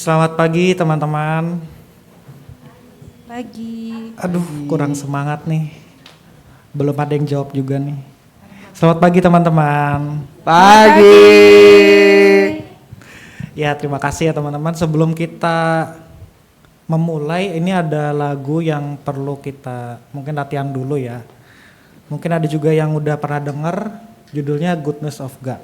Selamat pagi teman-teman. Pagi. Aduh, kurang semangat nih. Belum ada yang jawab juga nih. Selamat pagi teman-teman. Pagi. Ya, terima kasih ya teman-teman. Sebelum kita memulai, ini ada lagu yang perlu kita mungkin latihan dulu ya. Mungkin ada juga yang udah pernah denger, judulnya Goodness of God.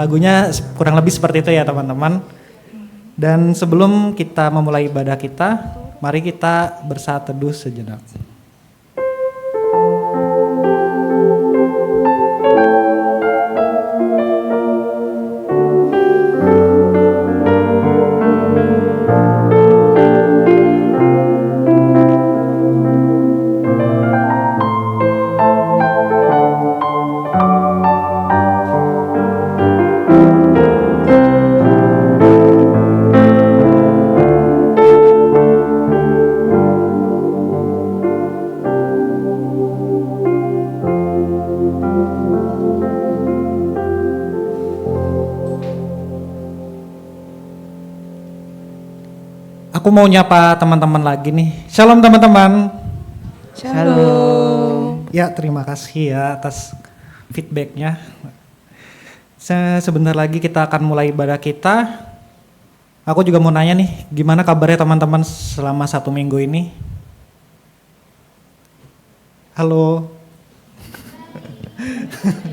Lagunya kurang lebih seperti itu ya teman-teman. Dan sebelum kita memulai ibadah kita, mari kita bersaat teduh sejenak. Aku mau nyapa teman-teman lagi nih. Shalom teman-teman. Shalom. Ya, terima kasih ya atas feedbacknya. Sebentar lagi kita akan mulai ibadah kita. Aku juga mau nanya nih, gimana kabarnya teman-teman selama 1 minggu ini? Halo.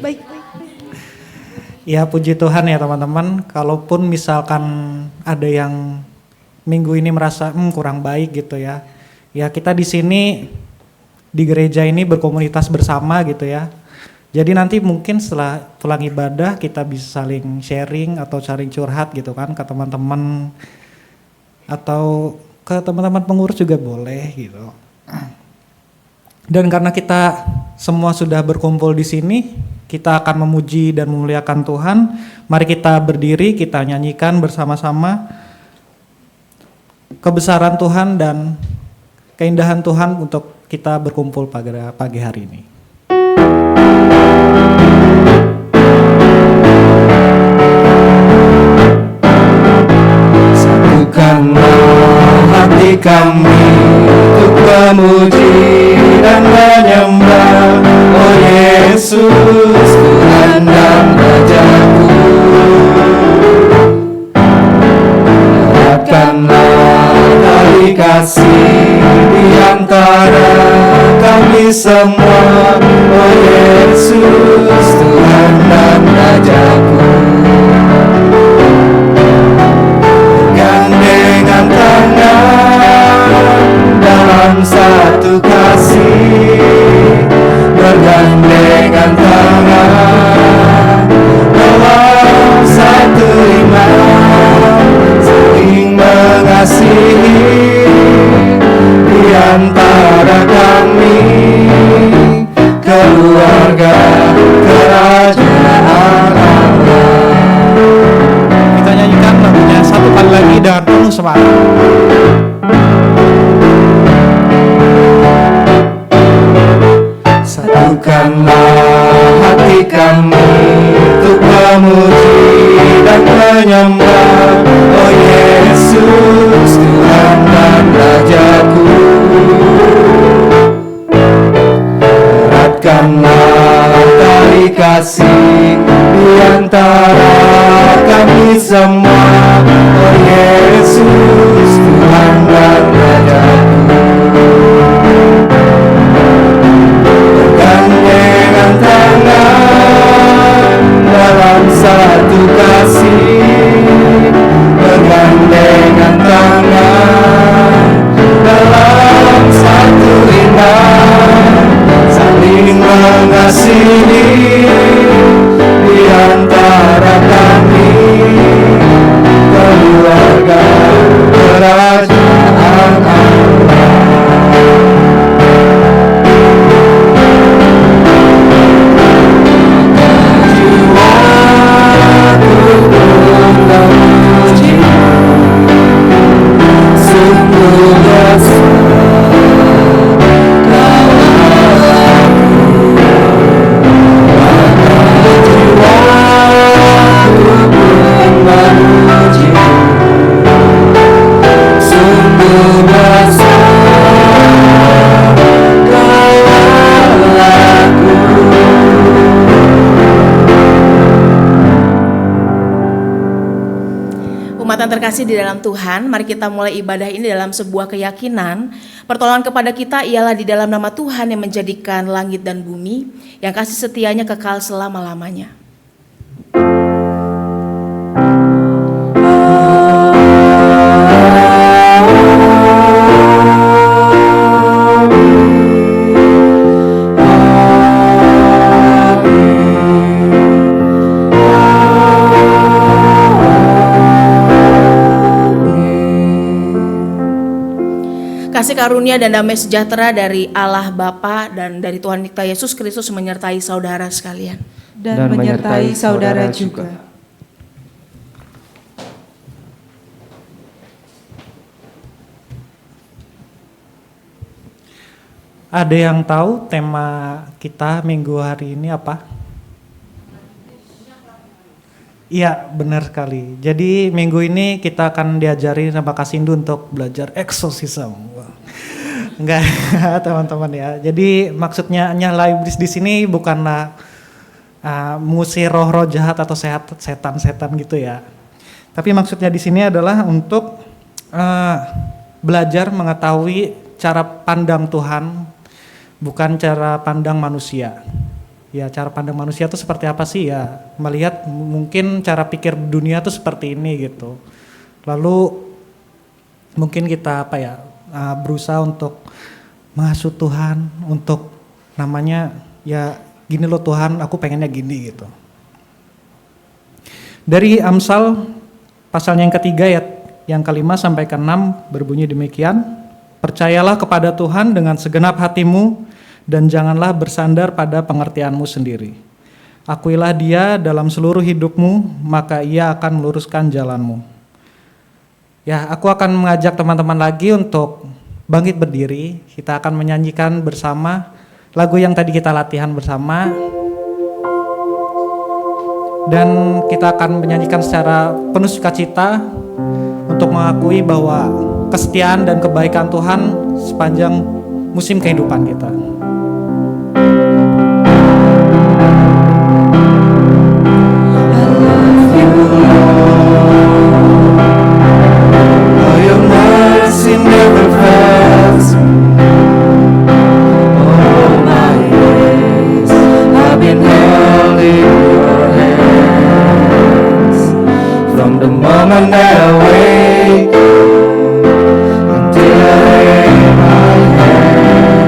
Baik. Ya, puji Tuhan ya teman-teman. Kalaupun misalkan ada yang minggu ini merasa kurang baik gitu ya. Ya kita di sini di gereja ini berkomunitas bersama gitu ya. Jadi nanti mungkin setelah pulang ibadah kita bisa saling sharing atau saling curhat gitu kan ke teman-teman atau ke teman-teman pengurus juga boleh gitu. Dan karena kita semua sudah berkumpul di sini, kita akan memuji dan memuliakan Tuhan. Mari kita berdiri, kita nyanyikan bersama-sama kebesaran Tuhan dan keindahan Tuhan untuk kita berkumpul pada pagi hari ini. Satukanlah hati kami untuk memuji dan menyembah, oh Yesus, Tuhan dan Rajaku. Eratkanlah tali kasih di antara kami semua, oh Yesus, Tuhan dan Rajaku. Gandengan tangan dalam satu kasih, bergandengan tangan dalam satu iman, saling mengasihi di antara kami, keluarga kerajaan Allah. Kita nyanyikan lagunya satu kali lagi dengan penuh semangat. kasih di antara kami semua. Oh Yesus, Tuhan dan Rajaku, bergandengan tangan dalam satu kasih, bergandengan tangan dalam satu iman, saling mengasihi di antara kami, keluarga kerajaan Allah. Jiwaku pun memuji, sungguh Umat yang terkasih di dalam Tuhan, mari kita mulai ibadah ini dalam sebuah keyakinan. Pertolongan kepada kita ialah di dalam nama Tuhan yang menjadikan langit dan bumi, yang kasih setianya kekal selama-lamanya. Kasih karunia dan damai sejahtera dari Allah Bapa dan dari Tuhan kita Yesus Kristus menyertai saudara sekalian. Dan menyertai saudara juga. Ada yang tahu tema kita minggu hari ini apa? Iya, benar sekali. Jadi minggu ini kita akan diajari sama Kak Sindu untuk belajar eksorsisme. Enggak, teman-teman ya. Jadi maksudnya nyala iblis di sini bukanlah mengusir roh-roh jahat atau setan-setan gitu ya. Tapi maksudnya di sini adalah untuk belajar mengetahui cara pandang Tuhan, bukan cara pandang manusia. Ya, cara pandang manusia itu seperti apa sih ya? Melihat mungkin cara pikir dunia itu seperti ini gitu. Lalu mungkin kita berusaha untuk menghasut Tuhan, untuk namanya ya gini loh Tuhan, aku pengennya gini gitu. Dari Amsal pasalnya yang ketiga ayat yang kelima sampai keenam berbunyi demikian. Percayalah kepada Tuhan dengan segenap hatimu dan janganlah bersandar pada pengertianmu sendiri. Akuilah Dia dalam seluruh hidupmu, maka Ia akan meluruskan jalanmu. Ya, aku akan mengajak teman-teman lagi untuk bangkit berdiri. Kita akan menyanyikan bersama lagu yang tadi kita latihan bersama. Dan kita akan menyanyikan secara penuh sukacita untuk mengakui bahwa kesetiaan dan kebaikan Tuhan sepanjang musim kehidupan kita. Moment that I wake until I lay my head,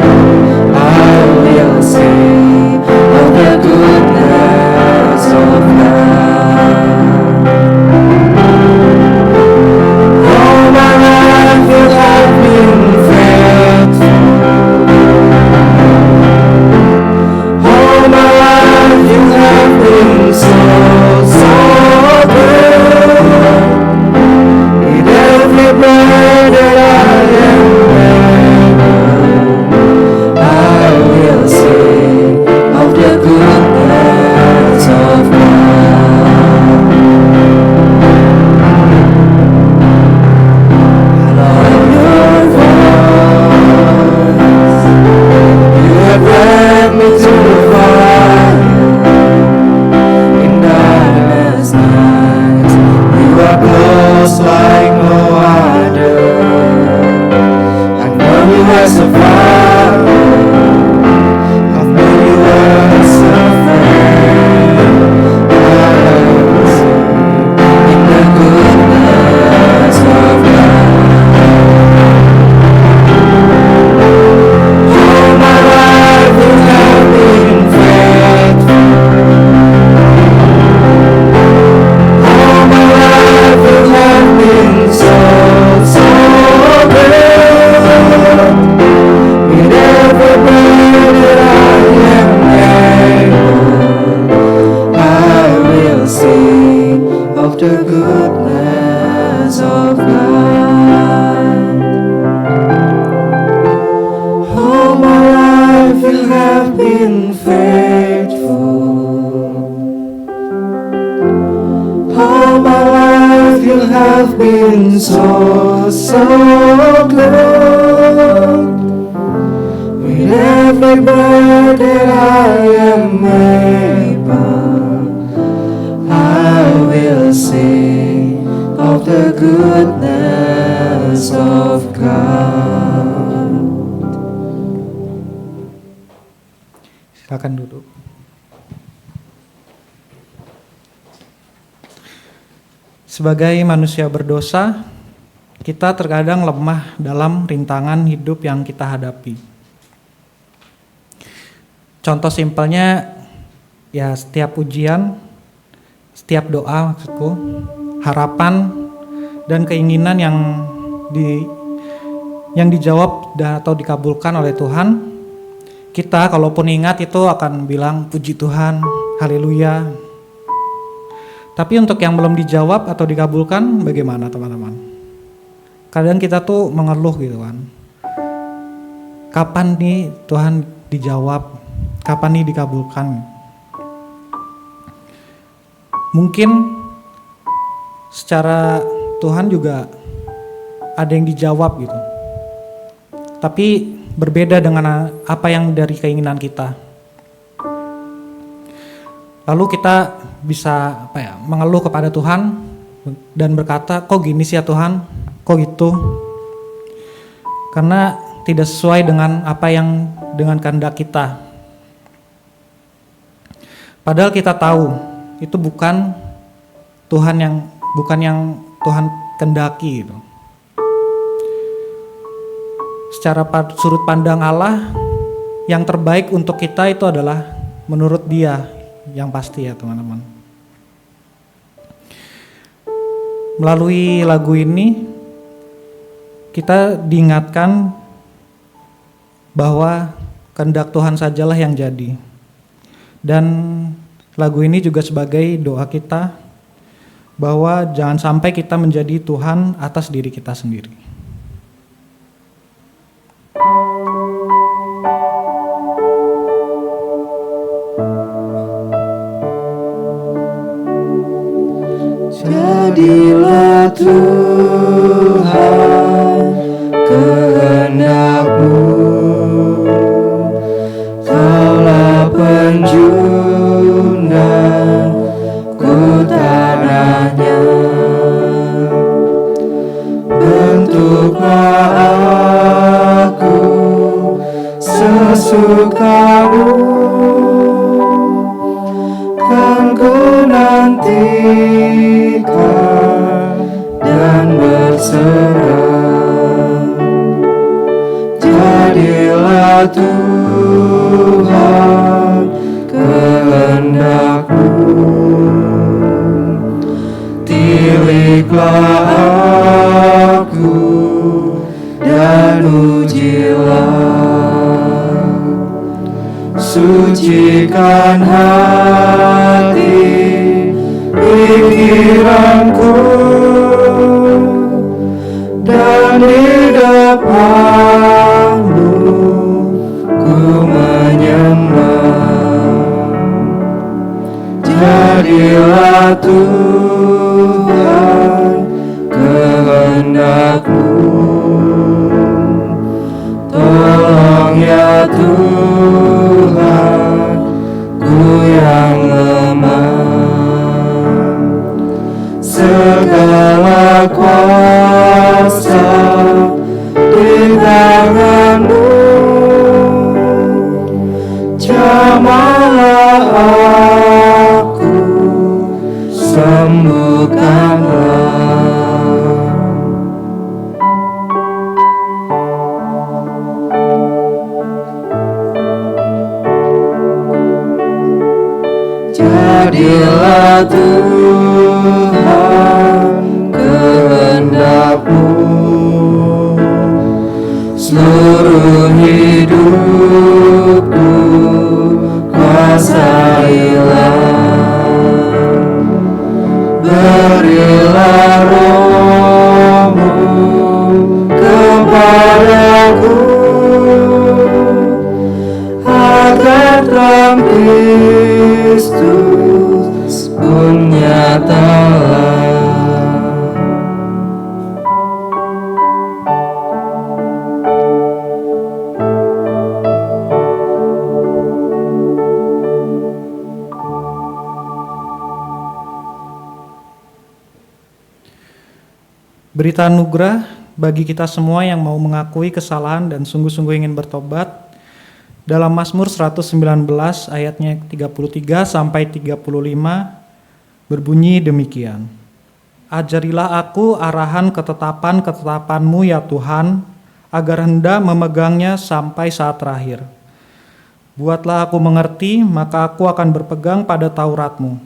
I will sing of the goodness of God. All my life you have been faithful. All my life you have been so good. All my life you have been faithful. All my life you have been so good. With every breath that I am able, I will sing of the goodness of God. Silakan duduk. Sebagai manusia berdosa, kita terkadang lemah dalam rintangan hidup yang kita hadapi. Contoh simpelnya, ya setiap ujian, setiap doa maksudku, harapan dan keinginan yang dijawab atau dikabulkan oleh Tuhan, kita kalaupun ingat itu akan bilang puji Tuhan, haleluya. Tapi untuk yang belum dijawab atau dikabulkan bagaimana teman-teman? Kadang kita tuh mengeluh gitu kan. Kapan nih Tuhan dijawab? Kapan nih dikabulkan? Mungkin secara Tuhan juga ada yang dijawab gitu. Tapi berbeda dengan apa yang dari keinginan kita. Lalu kita bisa mengeluh kepada Tuhan dan berkata, kok gini sih ya Tuhan, kok gitu? Karena tidak sesuai dengan apa yang dengan kehendak kita. Padahal kita tahu itu bukan yang Tuhan kehendaki gitu. Secara sudut pandang Allah, yang terbaik untuk kita itu adalah menurut Dia yang pasti ya teman-teman. Melalui lagu ini kita diingatkan bahwa kehendak Tuhan sajalah yang jadi. Dan lagu ini juga sebagai doa kita bahwa jangan sampai kita menjadi Tuhan atas diri kita sendiri. Jadilah Tuhan kehendak-Mu, Kaulah penjuna-Ku tanahnya. Bentuklah aku sesuka-Mu, kan ku nantikan dan berserah. Jadilah Tuhan kehendak-Mu, tiliklah aku dan ujilah. Sucikan hati pikiranku, dan di depan-Mu ku menyembah. Jadilah Tuhan kehendak-Mu, tolong ya Tuhan, ku yang lemah. Segala kuasa di tangan-Mu, jamahlah aku, sembuhkanlah. Jadilah Tuhan kehendak-Mu, seluruh hidupku kuasailah. Berilah Roh-Mu Berita anugerah bagi kita semua yang mau mengakui kesalahan dan sungguh-sungguh ingin bertobat. Dalam Mazmur 119 ayatnya 33 sampai 35 berbunyi demikian. Ajarilah aku arahan ketetapan-ketetapan-Mu ya Tuhan, agar hendak memegangnya sampai saat terakhir. Buatlah aku mengerti, maka aku akan berpegang pada Taurat-Mu.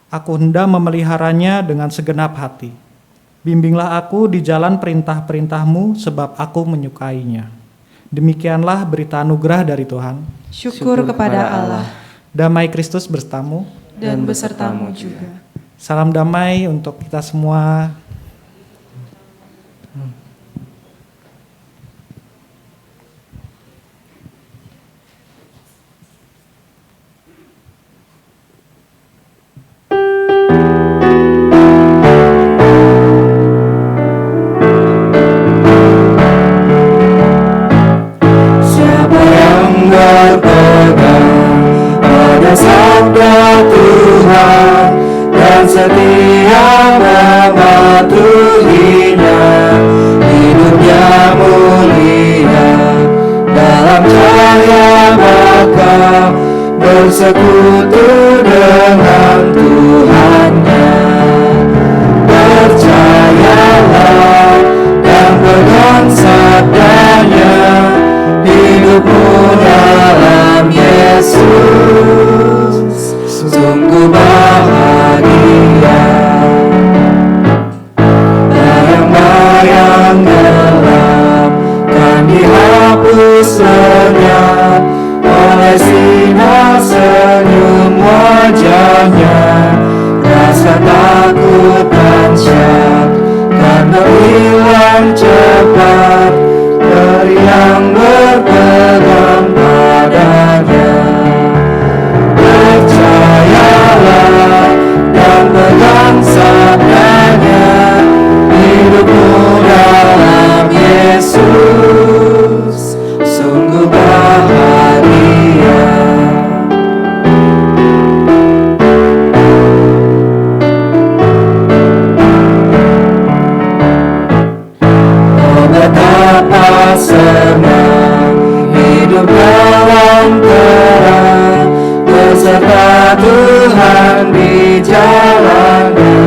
Aku hendak memeliharanya dengan segenap hati. Bimbinglah aku di jalan perintah-perintah-Mu, sebab aku menyukainya. Demikianlah berita anugerah dari Tuhan. Syukur kepada Allah Damai Kristus bersertamu. dan besertamu juga. Salam damai untuk kita semua. Siapa yang berpegang pada sabda Tuhan dan setia mematuhinya, hidupnya mulia dalam cahaya maka bersekutu dengan Tuhannya. Percayalah dan pegang sabdanya, hidupmu dalam Yesus sungguh bahagia. Bayang-bayang gelap kan dihapus lenyap oleh sinar senyum wajahnya. Rasa takut dan syak kan berhilang cepat dari yang berpegang padanya. Percayalah dan pegang sabdanya, hidupmu dalam Yesus sungguh bahagia. Oh betapa senang hidup dalam terang beserta Tuhan di jalannya.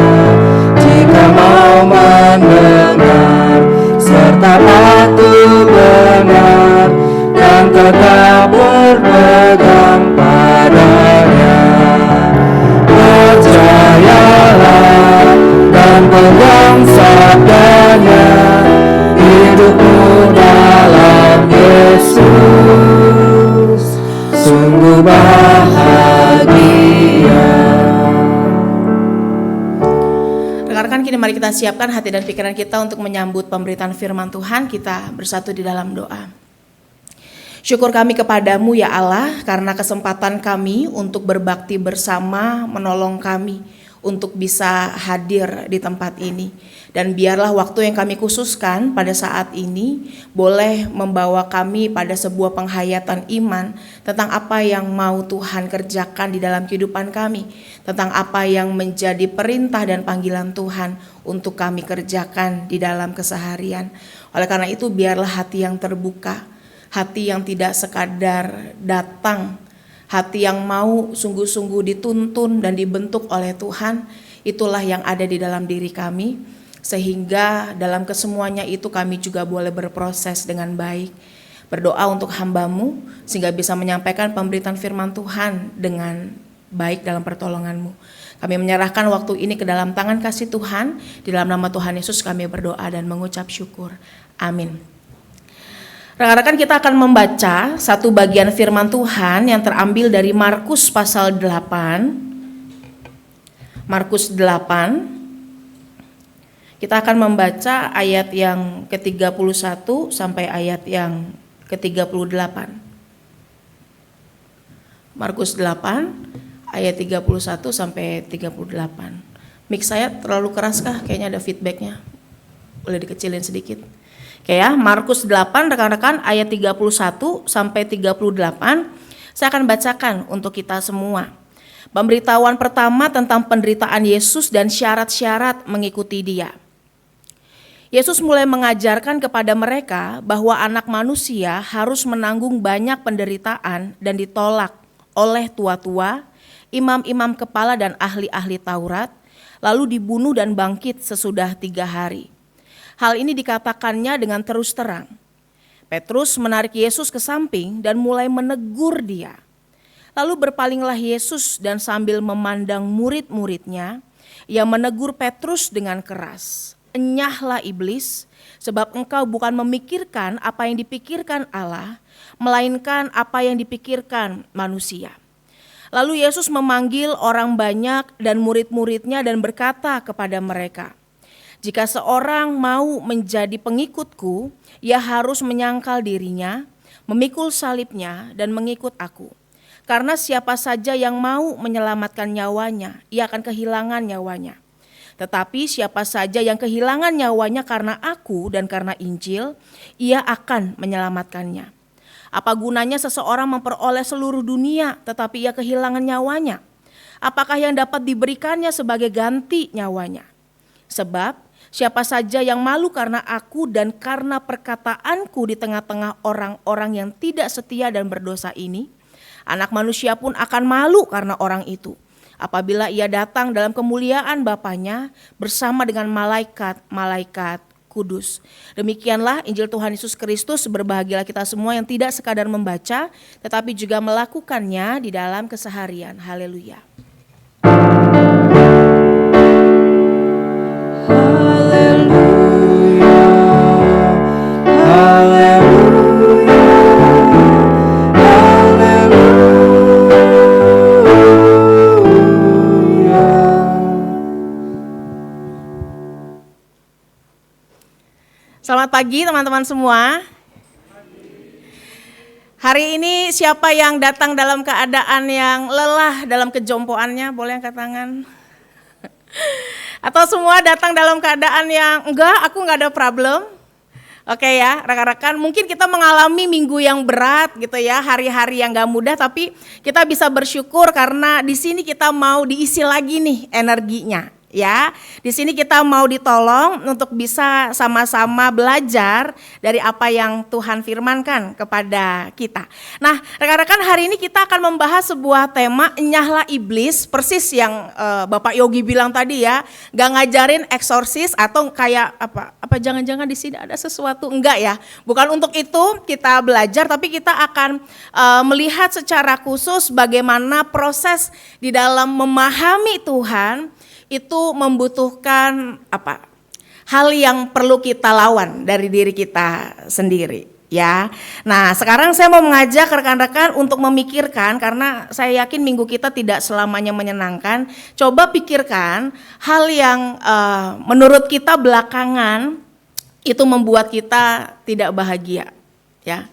Jika mau mendengar serta patuh benar dan tetap berpegang padanya. Percayalah dan pegang sabdanya, hidupmu dalam Yesus sungguh bahagia. Rekan-rekan, kini mari kita siapkan hati dan pikiran kita untuk menyambut pemberitaan firman Tuhan. Kita bersatu di dalam doa. Syukur kami kepadamu ya Allah, karena kesempatan kami untuk berbakti bersama menolong kami untuk bisa hadir di tempat ini. Dan biarlah waktu yang kami khususkan pada saat ini boleh membawa kami pada sebuah penghayatan iman tentang apa yang mau Tuhan kerjakan di dalam kehidupan kami, tentang apa yang menjadi perintah dan panggilan Tuhan untuk kami kerjakan di dalam keseharian. Oleh karena itu biarlah hati yang terbuka, hati yang tidak sekadar datang, hati yang mau sungguh-sungguh dituntun dan dibentuk oleh Tuhan, itulah yang ada di dalam diri kami, sehingga dalam kesemuanya itu kami juga boleh berproses dengan baik. Berdoa untuk hamba-Mu sehingga bisa menyampaikan pemberitaan firman Tuhan dengan baik dalam pertolongan-Mu. Kami menyerahkan waktu ini ke dalam tangan kasih Tuhan. Di dalam nama Tuhan Yesus kami berdoa dan mengucap syukur. Amin. Rekan-rekan, kita akan membaca satu bagian firman Tuhan yang terambil dari Markus pasal 8. Markus 8. Kita akan membaca ayat yang ke-31 sampai ayat yang ke-38. Markus 8 ayat 31 sampai 38. Mic saya terlalu keras kah? Kayaknya ada feedbacknya. Boleh dikecilin sedikit. Oke ya, Markus 8 rekan-rekan ayat 31 sampai 38. Saya akan bacakan untuk kita semua. Pemberitahuan pertama tentang penderitaan Yesus dan syarat-syarat mengikuti Dia. Yesus mulai mengajarkan kepada mereka bahwa anak manusia harus menanggung banyak penderitaan dan ditolak oleh tua-tua, imam-imam kepala dan ahli-ahli Taurat, lalu dibunuh dan bangkit sesudah 3 hari. Hal ini dikatakannya dengan terus terang. Petrus menarik Yesus ke samping dan mulai menegur dia. Lalu berpalinglah Yesus dan sambil memandang murid-muridnya, ia menegur Petrus dengan keras. Enyahlah iblis, sebab engkau bukan memikirkan apa yang dipikirkan Allah, melainkan apa yang dipikirkan manusia. Lalu Yesus memanggil orang banyak dan murid-muridnya dan berkata kepada mereka, jika seorang mau menjadi pengikutku, ia harus menyangkal dirinya, memikul salibnya dan mengikut aku. Karena siapa saja yang mau menyelamatkan nyawanya, ia akan kehilangan nyawanya. Tetapi siapa saja yang kehilangan nyawanya karena aku dan karena Injil, ia akan menyelamatkannya. Apa gunanya seseorang memperoleh seluruh dunia tetapi ia kehilangan nyawanya? Apakah yang dapat diberikannya sebagai ganti nyawanya? Sebab siapa saja yang malu karena aku dan karena perkataanku di tengah-tengah orang-orang yang tidak setia dan berdosa ini, Anak manusia pun akan malu karena orang itu, apabila ia datang dalam kemuliaan Bapanya bersama dengan malaikat-malaikat kudus. Demikianlah Injil Tuhan Yesus Kristus. Berbahagialah kita semua yang tidak sekadar membaca, tetapi juga melakukannya di dalam keseharian. Haleluya. Selamat pagi teman-teman semua. Hari ini siapa yang datang dalam keadaan yang lelah dalam kejompoannya? Boleh angkat tangan. Atau semua datang dalam keadaan yang enggak, aku enggak ada problem. Oke ya, rekan-rekan, mungkin kita mengalami minggu yang berat gitu ya, hari-hari yang enggak mudah, tapi kita bisa bersyukur karena di sini kita mau diisi lagi nih energinya. Ya, di sini kita mau ditolong untuk bisa sama-sama belajar dari apa yang Tuhan firmankan kepada kita. Nah, rekan-rekan, hari ini kita akan membahas sebuah tema enyahlah iblis, persis yang Bapak Yogi bilang tadi ya, gak ngajarin eksorsis atau kayak apa jangan-jangan di sini ada sesuatu, enggak ya. Bukan untuk itu kita belajar, tapi kita akan melihat secara khusus bagaimana proses di dalam memahami Tuhan itu membutuhkan hal yang perlu kita lawan dari diri kita sendiri ya. Nah, sekarang saya mau mengajak rekan-rekan untuk memikirkan, karena saya yakin minggu kita tidak selamanya menyenangkan. Coba pikirkan hal yang menurut kita belakangan itu membuat kita tidak bahagia ya.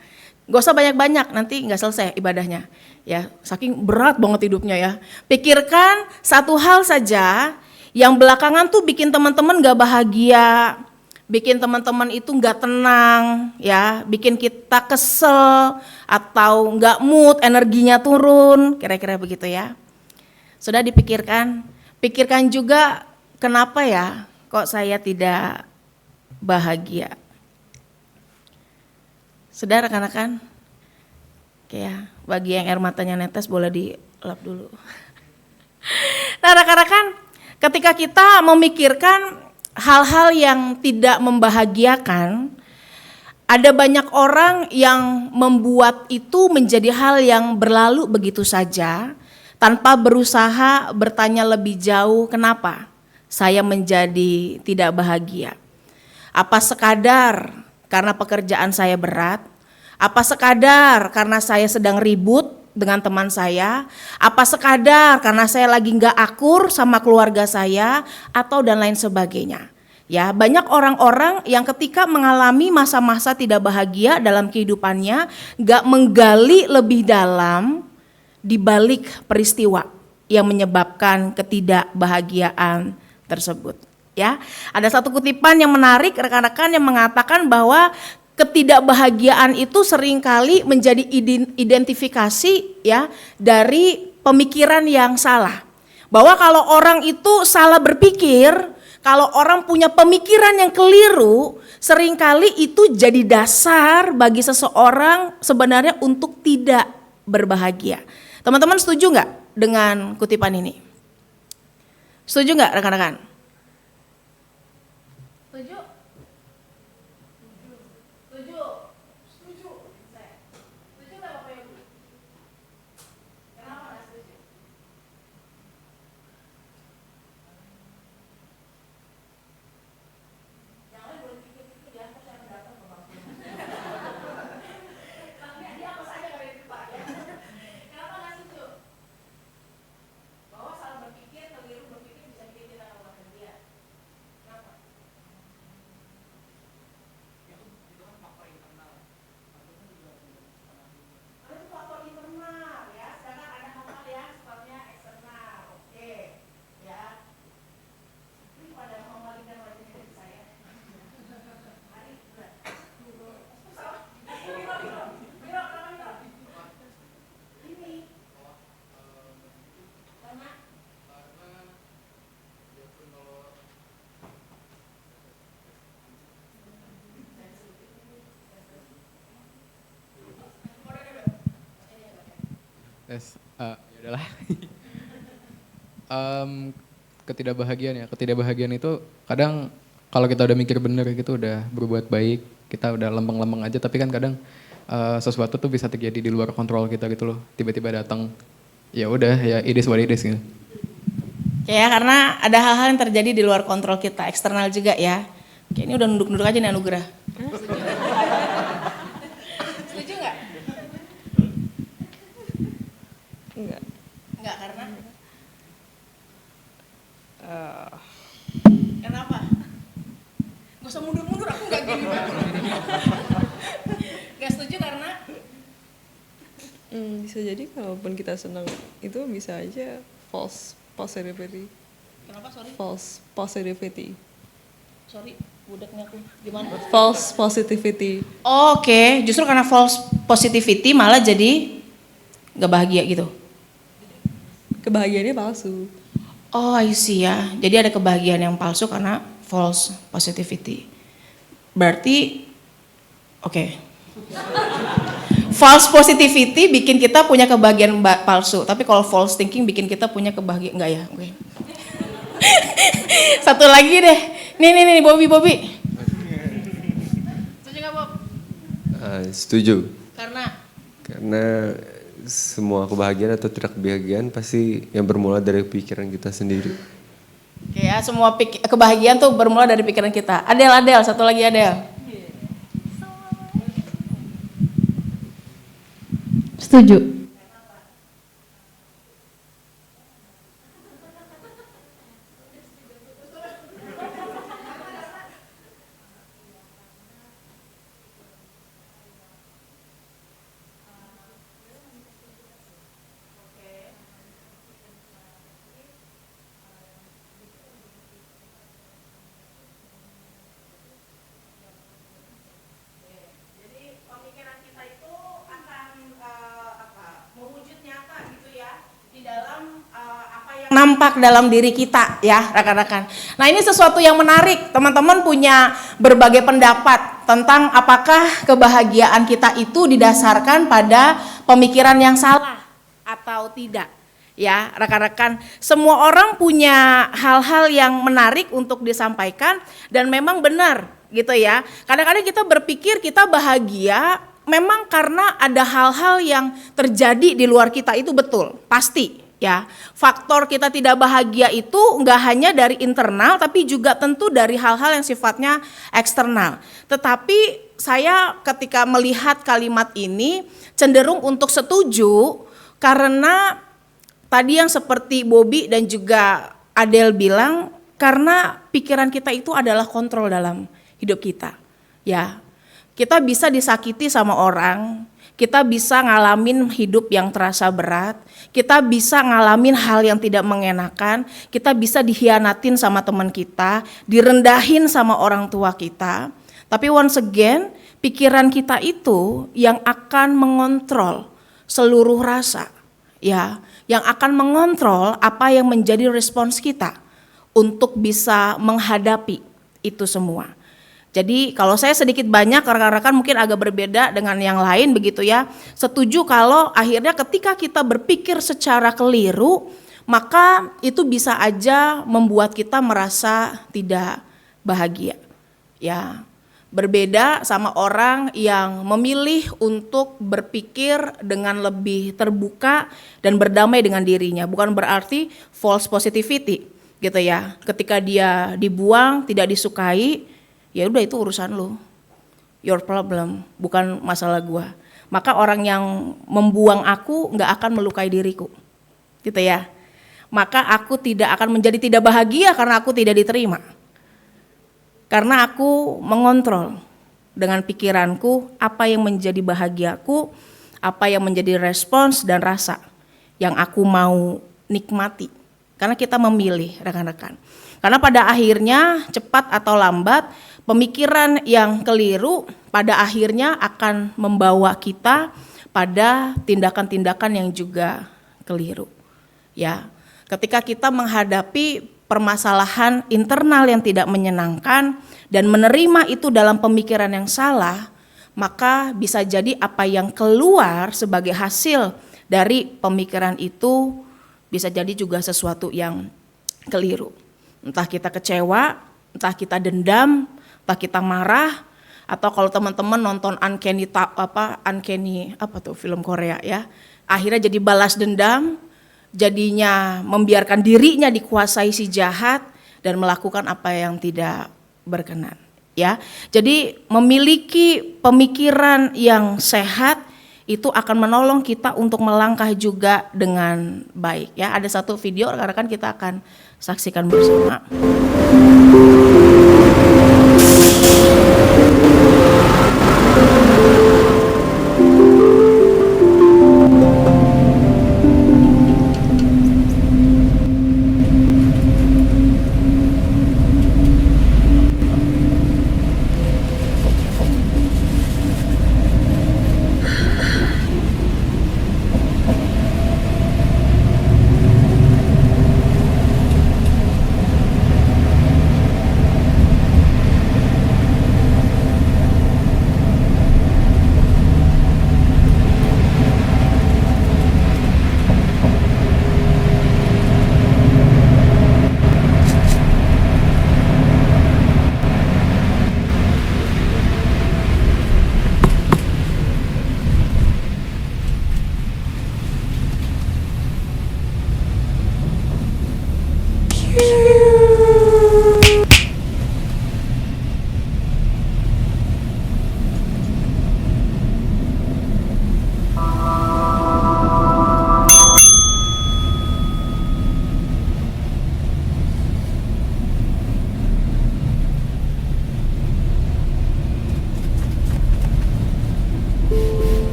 Gak usah banyak-banyak, nanti gak selesai ibadahnya ya, saking berat banget hidupnya ya. Pikirkan satu hal saja yang belakangan tuh bikin teman-teman gak bahagia, bikin teman-teman itu gak tenang ya, bikin kita kesel atau gak mood, energinya turun, kira-kira begitu ya. Sudah dipikirkan? Pikirkan juga kenapa ya kok saya tidak bahagia. Sudah rekan-rekan? Oke ya, bagi yang air matanya netes boleh dilap dulu. Nah rekan-rekan, ketika kita memikirkan hal-hal yang tidak membahagiakan, ada banyak orang yang membuat itu menjadi hal yang berlalu begitu saja, tanpa berusaha bertanya lebih jauh kenapa saya menjadi tidak bahagia. Apa sekadar karena pekerjaan saya berat? Apa sekadar karena saya sedang ribut dengan teman saya? Apa sekadar karena saya lagi gak akur sama keluarga saya? Atau dan lain sebagainya. Ya, banyak orang-orang yang ketika mengalami masa-masa tidak bahagia dalam kehidupannya gak menggali lebih dalam di balik peristiwa yang menyebabkan ketidakbahagiaan tersebut. Ya, ada satu kutipan yang menarik rekan-rekan yang mengatakan bahwa ketidakbahagiaan itu seringkali menjadi identifikasi ya dari pemikiran yang salah. Bahwa kalau orang itu salah berpikir, Kalau orang punya pemikiran yang keliru, seringkali itu jadi dasar bagi seseorang sebenarnya untuk tidak berbahagia. Teman-teman setuju nggak dengan kutipan ini? Setuju nggak rekan-rekan? Setuju? Setuju? Setuju? Setuju nggak Bapak Ibu? Kenapa nggak setuju? Jangan boleh pikir-pikir ya, saya akan datang ke Bapak. Tapi dia apa saja kali itu Pak ya. Kenapa nggak setuju? Bahwa salah berpikir, keliru berpikir bisa bikin kita nggak bahagia. Kenapa? Karena itu faktor internal ya, sedangkan ada hal-hal yang sifatnya eksternal. Oke, ya. Ini pada membalikkan wajahnya dari saya. Mari, berat. Salah. Biro, kenapa Biro? Ini. Karena Ya udahlah. Ketidakbahagiaan itu kadang kalau kita udah mikir bener gitu, udah berbuat baik, kita udah lempeng-lempeng aja, tapi kan kadang sesuatu tuh bisa terjadi di luar kontrol kita gitu loh. Tiba-tiba datang, ya udah, ya it is what it is gitu. ya karena ada hal-hal yang terjadi di luar kontrol kita, eksternal juga ya. Oke, ini udah nunduk-nunduk aja nih Anugerah. Setuju nggak? Enggak. Enggak, karena? Kenapa? Gak usah mundur-mundur, aku gak gini banget. Gak setuju karena? Bisa jadi kalaupun kita senang itu bisa aja false positivity. Kenapa, sorry? False positivity. Sorry, budaknya aku. Gimana? False positivity. Oke, justru karena false positivity malah jadi gak bahagia gitu. Kebahagiaannya palsu. Oh, I see ya. Jadi ada kebahagiaan yang palsu karena false positivity. Berarti, oke. False positivity bikin kita punya kebahagiaan palsu. Tapi kalau false thinking bikin kita punya kebahagiaan, enggak ya? Oke. Satu lagi deh. Nih, Bobby. Setuju nggak, Bob? Setuju. Karena Semua kebahagiaan atau tidak kebahagiaan pasti yang bermula dari pikiran kita sendiri. Oke ya, semua kebahagiaan tuh bermula dari pikiran kita. Adel, satu lagi Adel. Setuju. Nampak dalam diri kita ya rekan-rekan. Nah ini sesuatu yang menarik, teman-teman punya berbagai pendapat tentang apakah kebahagiaan kita itu didasarkan pada pemikiran yang salah atau tidak. Ya rekan-rekan, semua orang punya hal-hal yang menarik untuk disampaikan dan memang benar gitu ya. Kadang-kadang kita berpikir kita bahagia memang karena ada hal-hal yang terjadi di luar kita, itu betul, pasti. Ya, faktor kita tidak bahagia itu enggak hanya dari internal tapi juga tentu dari hal-hal yang sifatnya eksternal. Tetapi saya ketika melihat kalimat ini cenderung untuk setuju karena tadi yang seperti Bobby dan juga Adel bilang, karena pikiran kita itu adalah kontrol dalam hidup kita. Ya, kita bisa disakiti sama orang, kita bisa ngalamin hidup yang terasa berat, kita bisa ngalamin hal yang tidak mengenakan, kita bisa dikhianatin sama teman kita, direndahin sama orang tua kita. Tapi once again, pikiran kita itu yang akan mengontrol seluruh rasa, ya, yang akan mengontrol apa yang menjadi respons kita untuk bisa menghadapi itu semua. Jadi kalau saya sedikit banyak rekan-rekan mungkin agak berbeda dengan yang lain begitu ya. Setuju kalau akhirnya ketika kita berpikir secara keliru, maka itu bisa aja membuat kita merasa tidak bahagia. Ya, berbeda sama orang yang memilih untuk berpikir dengan lebih terbuka dan berdamai dengan dirinya. Bukan berarti false positivity gitu ya. Ketika dia dibuang, tidak disukai, ya udah itu urusan lo, your problem, bukan masalah gua. Maka orang yang membuang aku nggak akan melukai diriku, gitu ya. Maka aku tidak akan menjadi tidak bahagia karena aku tidak diterima. Karena aku mengontrol dengan pikiranku apa yang menjadi bahagiaku, apa yang menjadi respons dan rasa yang aku mau nikmati. Karena kita memilih rekan-rekan. Karena pada akhirnya cepat atau lambat pemikiran yang keliru pada akhirnya akan membawa kita pada tindakan-tindakan yang juga keliru. Ya, ketika kita menghadapi permasalahan internal yang tidak menyenangkan dan menerima itu dalam pemikiran yang salah, maka bisa jadi apa yang keluar sebagai hasil dari pemikiran itu bisa jadi juga sesuatu yang keliru. Entah kita kecewa, entah kita dendam, entah kita marah, atau kalau teman-teman nonton Uncanny film Korea ya, akhirnya jadi balas dendam, jadinya membiarkan dirinya dikuasai si jahat dan melakukan apa yang tidak berkenan ya. Jadi memiliki pemikiran yang sehat itu akan menolong kita untuk melangkah juga dengan baik ya. Ada satu video rekan-rekan kita akan saksikan bersama.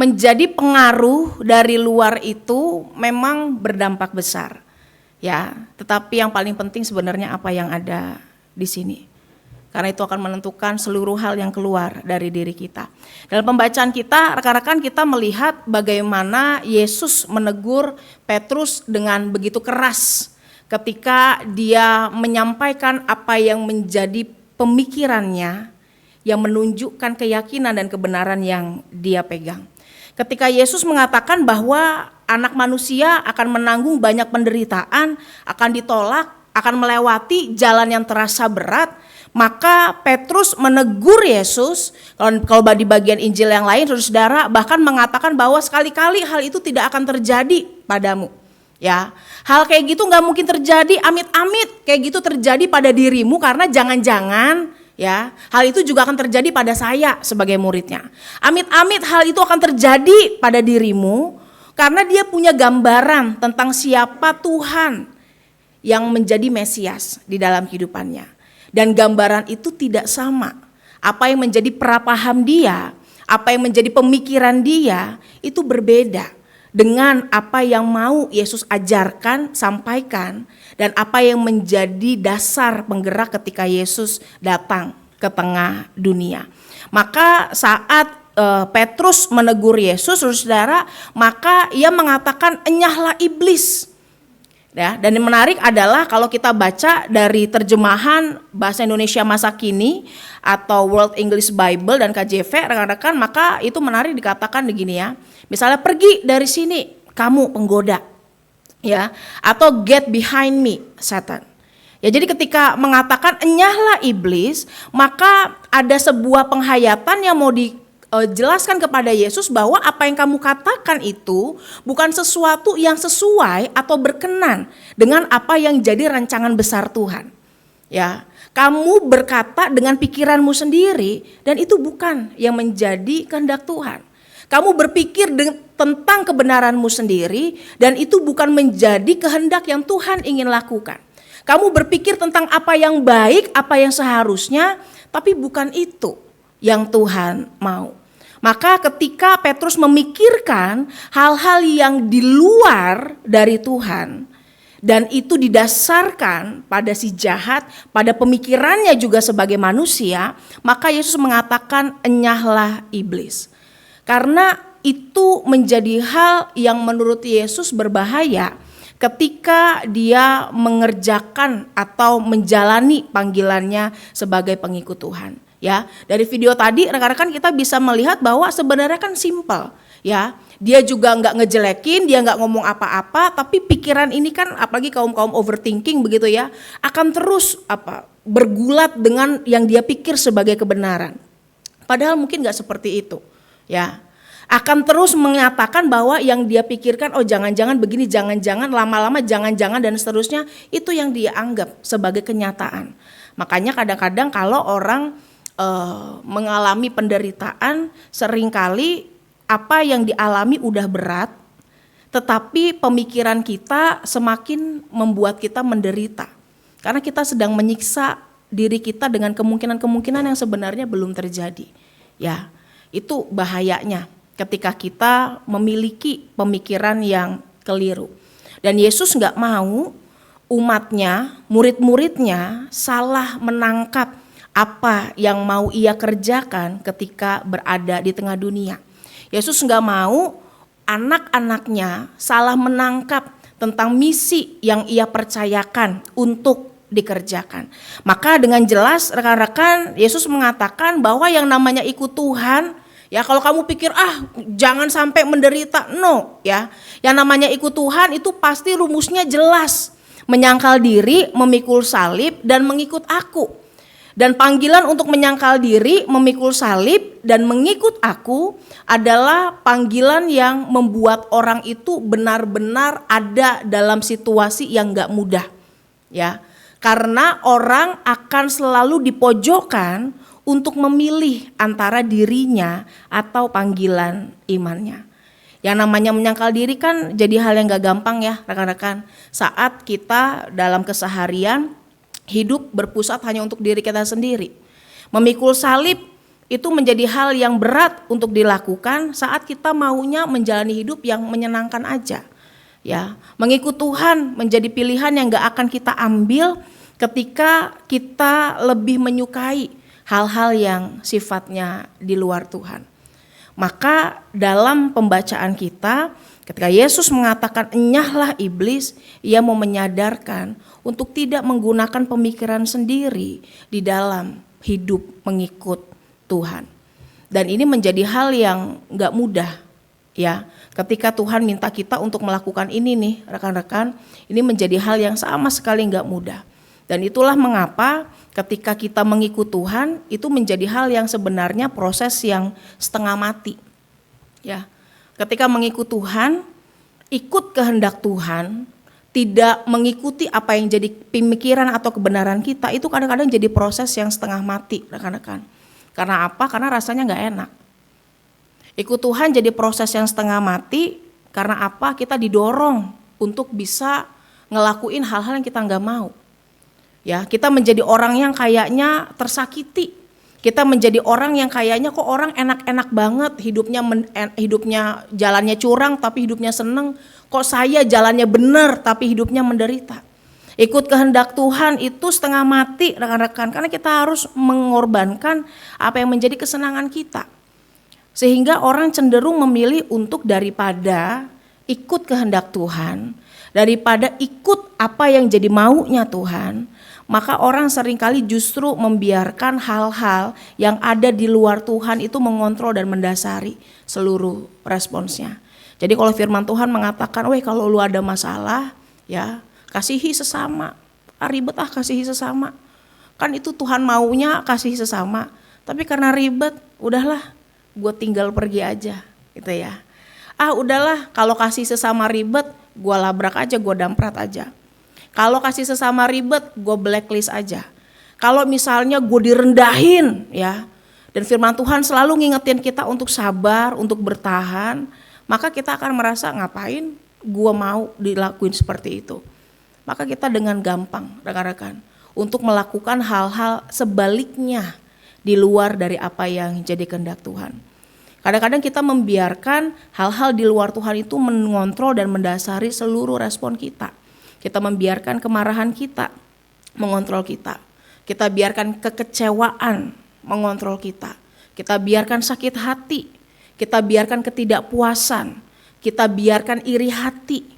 Menjadi pengaruh dari luar itu memang berdampak besar, ya. Tetapi yang paling penting sebenarnya apa yang ada di sini, karena itu akan menentukan seluruh hal yang keluar dari diri kita. Dalam pembacaan kita, rekan-rekan kita melihat bagaimana Yesus menegur Petrus dengan begitu keras ketika dia menyampaikan apa yang menjadi pemikirannya yang menunjukkan keyakinan dan kebenaran yang dia pegang. Ketika Yesus mengatakan bahwa anak manusia akan menanggung banyak penderitaan, akan ditolak, akan melewati jalan yang terasa berat, maka Petrus menegur Yesus. Kalau di bagian Injil yang lain, saudara, bahkan mengatakan bahwa sekali-kali hal itu tidak akan terjadi padamu. Ya, hal kayak gitu nggak mungkin terjadi, amit-amit kayak gitu terjadi pada dirimu karena jangan-jangan. Ya, hal itu juga akan terjadi pada saya sebagai muridnya. Amit-amit hal itu akan terjadi pada dirimu karena dia punya gambaran tentang siapa Tuhan yang menjadi Mesias di dalam kehidupannya. Dan gambaran itu tidak sama. Apa yang menjadi prapaham dia, apa yang menjadi pemikiran dia itu berbeda dengan apa yang mau Yesus ajarkan, sampaikan, dan apa yang menjadi dasar penggerak ketika Yesus datang ke tengah dunia. Maka saat Petrus menegur Yesus, saudara, maka ia mengatakan enyahlah iblis. Ya, dan yang menarik adalah kalau kita baca dari terjemahan bahasa Indonesia masa kini atau World English Bible dan KJV, rekan-rekan, maka itu menarik dikatakan begini ya. Misalnya pergi dari sini kamu penggoda. Ya, atau get behind me Satan. Ya, jadi ketika mengatakan enyahlah iblis, maka ada sebuah penghayatan yang mau dijelaskan kepada Yesus bahwa apa yang kamu katakan itu bukan sesuatu yang sesuai atau berkenan dengan apa yang jadi rancangan besar Tuhan. Ya, kamu berkata dengan pikiranmu sendiri dan itu bukan yang menjadi kehendak Tuhan. Kamu berpikir tentang kebenaranmu sendiri dan itu bukan menjadi kehendak yang Tuhan ingin lakukan. Kamu berpikir tentang apa yang baik, apa yang seharusnya, tapi bukan itu yang Tuhan mau. Maka ketika Petrus memikirkan hal-hal yang di luar dari Tuhan, dan itu didasarkan pada si jahat, pada pemikirannya juga sebagai manusia, maka Yesus mengatakan enyahlah iblis. Karena itu menjadi hal yang menurut Yesus berbahaya ketika dia mengerjakan atau menjalani panggilannya sebagai pengikut Tuhan. Ya, dari video tadi rekan-rekan kita bisa melihat bahwa sebenarnya kan simpel, ya. Dia juga nggak ngejelekin, dia nggak ngomong apa-apa, tapi pikiran ini kan apalagi kaum overthinking begitu ya, akan terus bergulat dengan yang dia pikir sebagai kebenaran. Padahal mungkin nggak seperti itu, ya. Akan terus mengatakan bahwa yang dia pikirkan, oh jangan-jangan begini, jangan-jangan, lama-lama jangan-jangan dan seterusnya, itu yang dia anggap sebagai kenyataan. Makanya kadang-kadang kalau orang mengalami penderitaan, seringkali apa yang dialami udah berat, tetapi pemikiran kita semakin membuat kita menderita. Karena kita sedang menyiksa diri kita dengan kemungkinan-kemungkinan yang sebenarnya belum terjadi. Ya, itu bahayanya ketika kita memiliki pemikiran yang keliru. Dan Yesus nggak mau umatnya, murid-muridnya salah menangkap apa yang mau ia kerjakan ketika berada di tengah dunia. Yesus nggak mau anak-anaknya salah menangkap tentang misi yang ia percayakan untuk dikerjakan. Maka dengan jelas rekan-rekan Yesus mengatakan bahwa yang namanya ikut Tuhan, ya kalau kamu pikir jangan sampai menderita, no ya. Yang namanya ikut Tuhan itu pasti rumusnya jelas. Menyangkal diri, memikul salib dan mengikut aku. Dan panggilan untuk menyangkal diri, memikul salib dan mengikut aku adalah panggilan yang membuat orang itu benar-benar ada dalam situasi yang gak mudah. Ya, karena orang akan selalu dipojokkan untuk memilih antara dirinya atau panggilan imannya. Yang namanya menyangkal diri kan jadi hal yang gak gampang ya rekan-rekan. Saat kita dalam keseharian hidup berpusat hanya untuk diri kita sendiri. Memikul salib itu menjadi hal yang berat untuk dilakukan saat kita maunya menjalani hidup yang menyenangkan aja. Ya, mengikut Tuhan menjadi pilihan yang gak akan kita ambil ketika kita lebih menyukai hal-hal yang sifatnya di luar Tuhan. Maka dalam pembacaan kita, ketika Yesus mengatakan enyahlah iblis, ia mau menyadarkan untuk tidak menggunakan pemikiran sendiri di dalam hidup mengikut Tuhan. Dan ini menjadi hal yang gak mudah ya. Ketika Tuhan minta kita untuk melakukan ini nih rekan-rekan, ini menjadi hal yang sama sekali gak mudah. Dan itulah mengapa ketika kita mengikut Tuhan itu menjadi hal yang sebenarnya proses yang setengah mati. Ya. Ketika mengikut Tuhan, ikut kehendak Tuhan, tidak mengikuti apa yang jadi pemikiran atau kebenaran kita, itu kadang-kadang jadi proses yang setengah mati rekan-rekan. Karena apa? Karena rasanya gak enak. Ikut Tuhan jadi proses yang setengah mati, karena apa? Kita didorong untuk bisa ngelakuin hal-hal yang kita gak mau. Ya, kita menjadi orang yang kayaknya tersakiti. Kita menjadi orang yang kayaknya kok orang enak-enak banget, hidupnya jalannya curang tapi hidupnya seneng. Kok saya jalannya benar tapi hidupnya menderita. Ikut kehendak Tuhan itu setengah mati rekan-rekan, karena kita harus mengorbankan apa yang menjadi kesenangan kita. Sehingga orang cenderung memilih untuk daripada ikut kehendak Tuhan, daripada ikut apa yang jadi maunya Tuhan, maka orang seringkali justru membiarkan hal-hal yang ada di luar Tuhan itu mengontrol dan mendasari seluruh responsnya. Jadi kalau firman Tuhan mengatakan, "Weh, kalau lu ada masalah, ya, kasihi sesama." Ribet kasihi sesama. Kan itu Tuhan maunya kasihi sesama. Tapi karena ribet, udahlah, gue tinggal pergi aja, gitu ya. Udahlah, kalau kasih sesama ribet, gue labrak aja, gue damprat aja. Kalau kasih sesama ribet, gue blacklist aja. Kalau misalnya gue direndahin, ya, dan firman Tuhan selalu ngingetin kita untuk sabar, untuk bertahan, maka kita akan merasa ngapain gue mau dilakuin seperti itu. Maka kita dengan gampang, rekan-rekan, untuk melakukan hal-hal sebaliknya di luar dari apa yang jadi kehendak Tuhan. Kadang-kadang kita membiarkan hal-hal di luar Tuhan itu mengontrol dan mendasari seluruh respon kita. Kita membiarkan kemarahan kita mengontrol kita. Kita biarkan kekecewaan mengontrol kita. Kita biarkan sakit hati. Kita biarkan ketidakpuasan. Kita biarkan iri hati.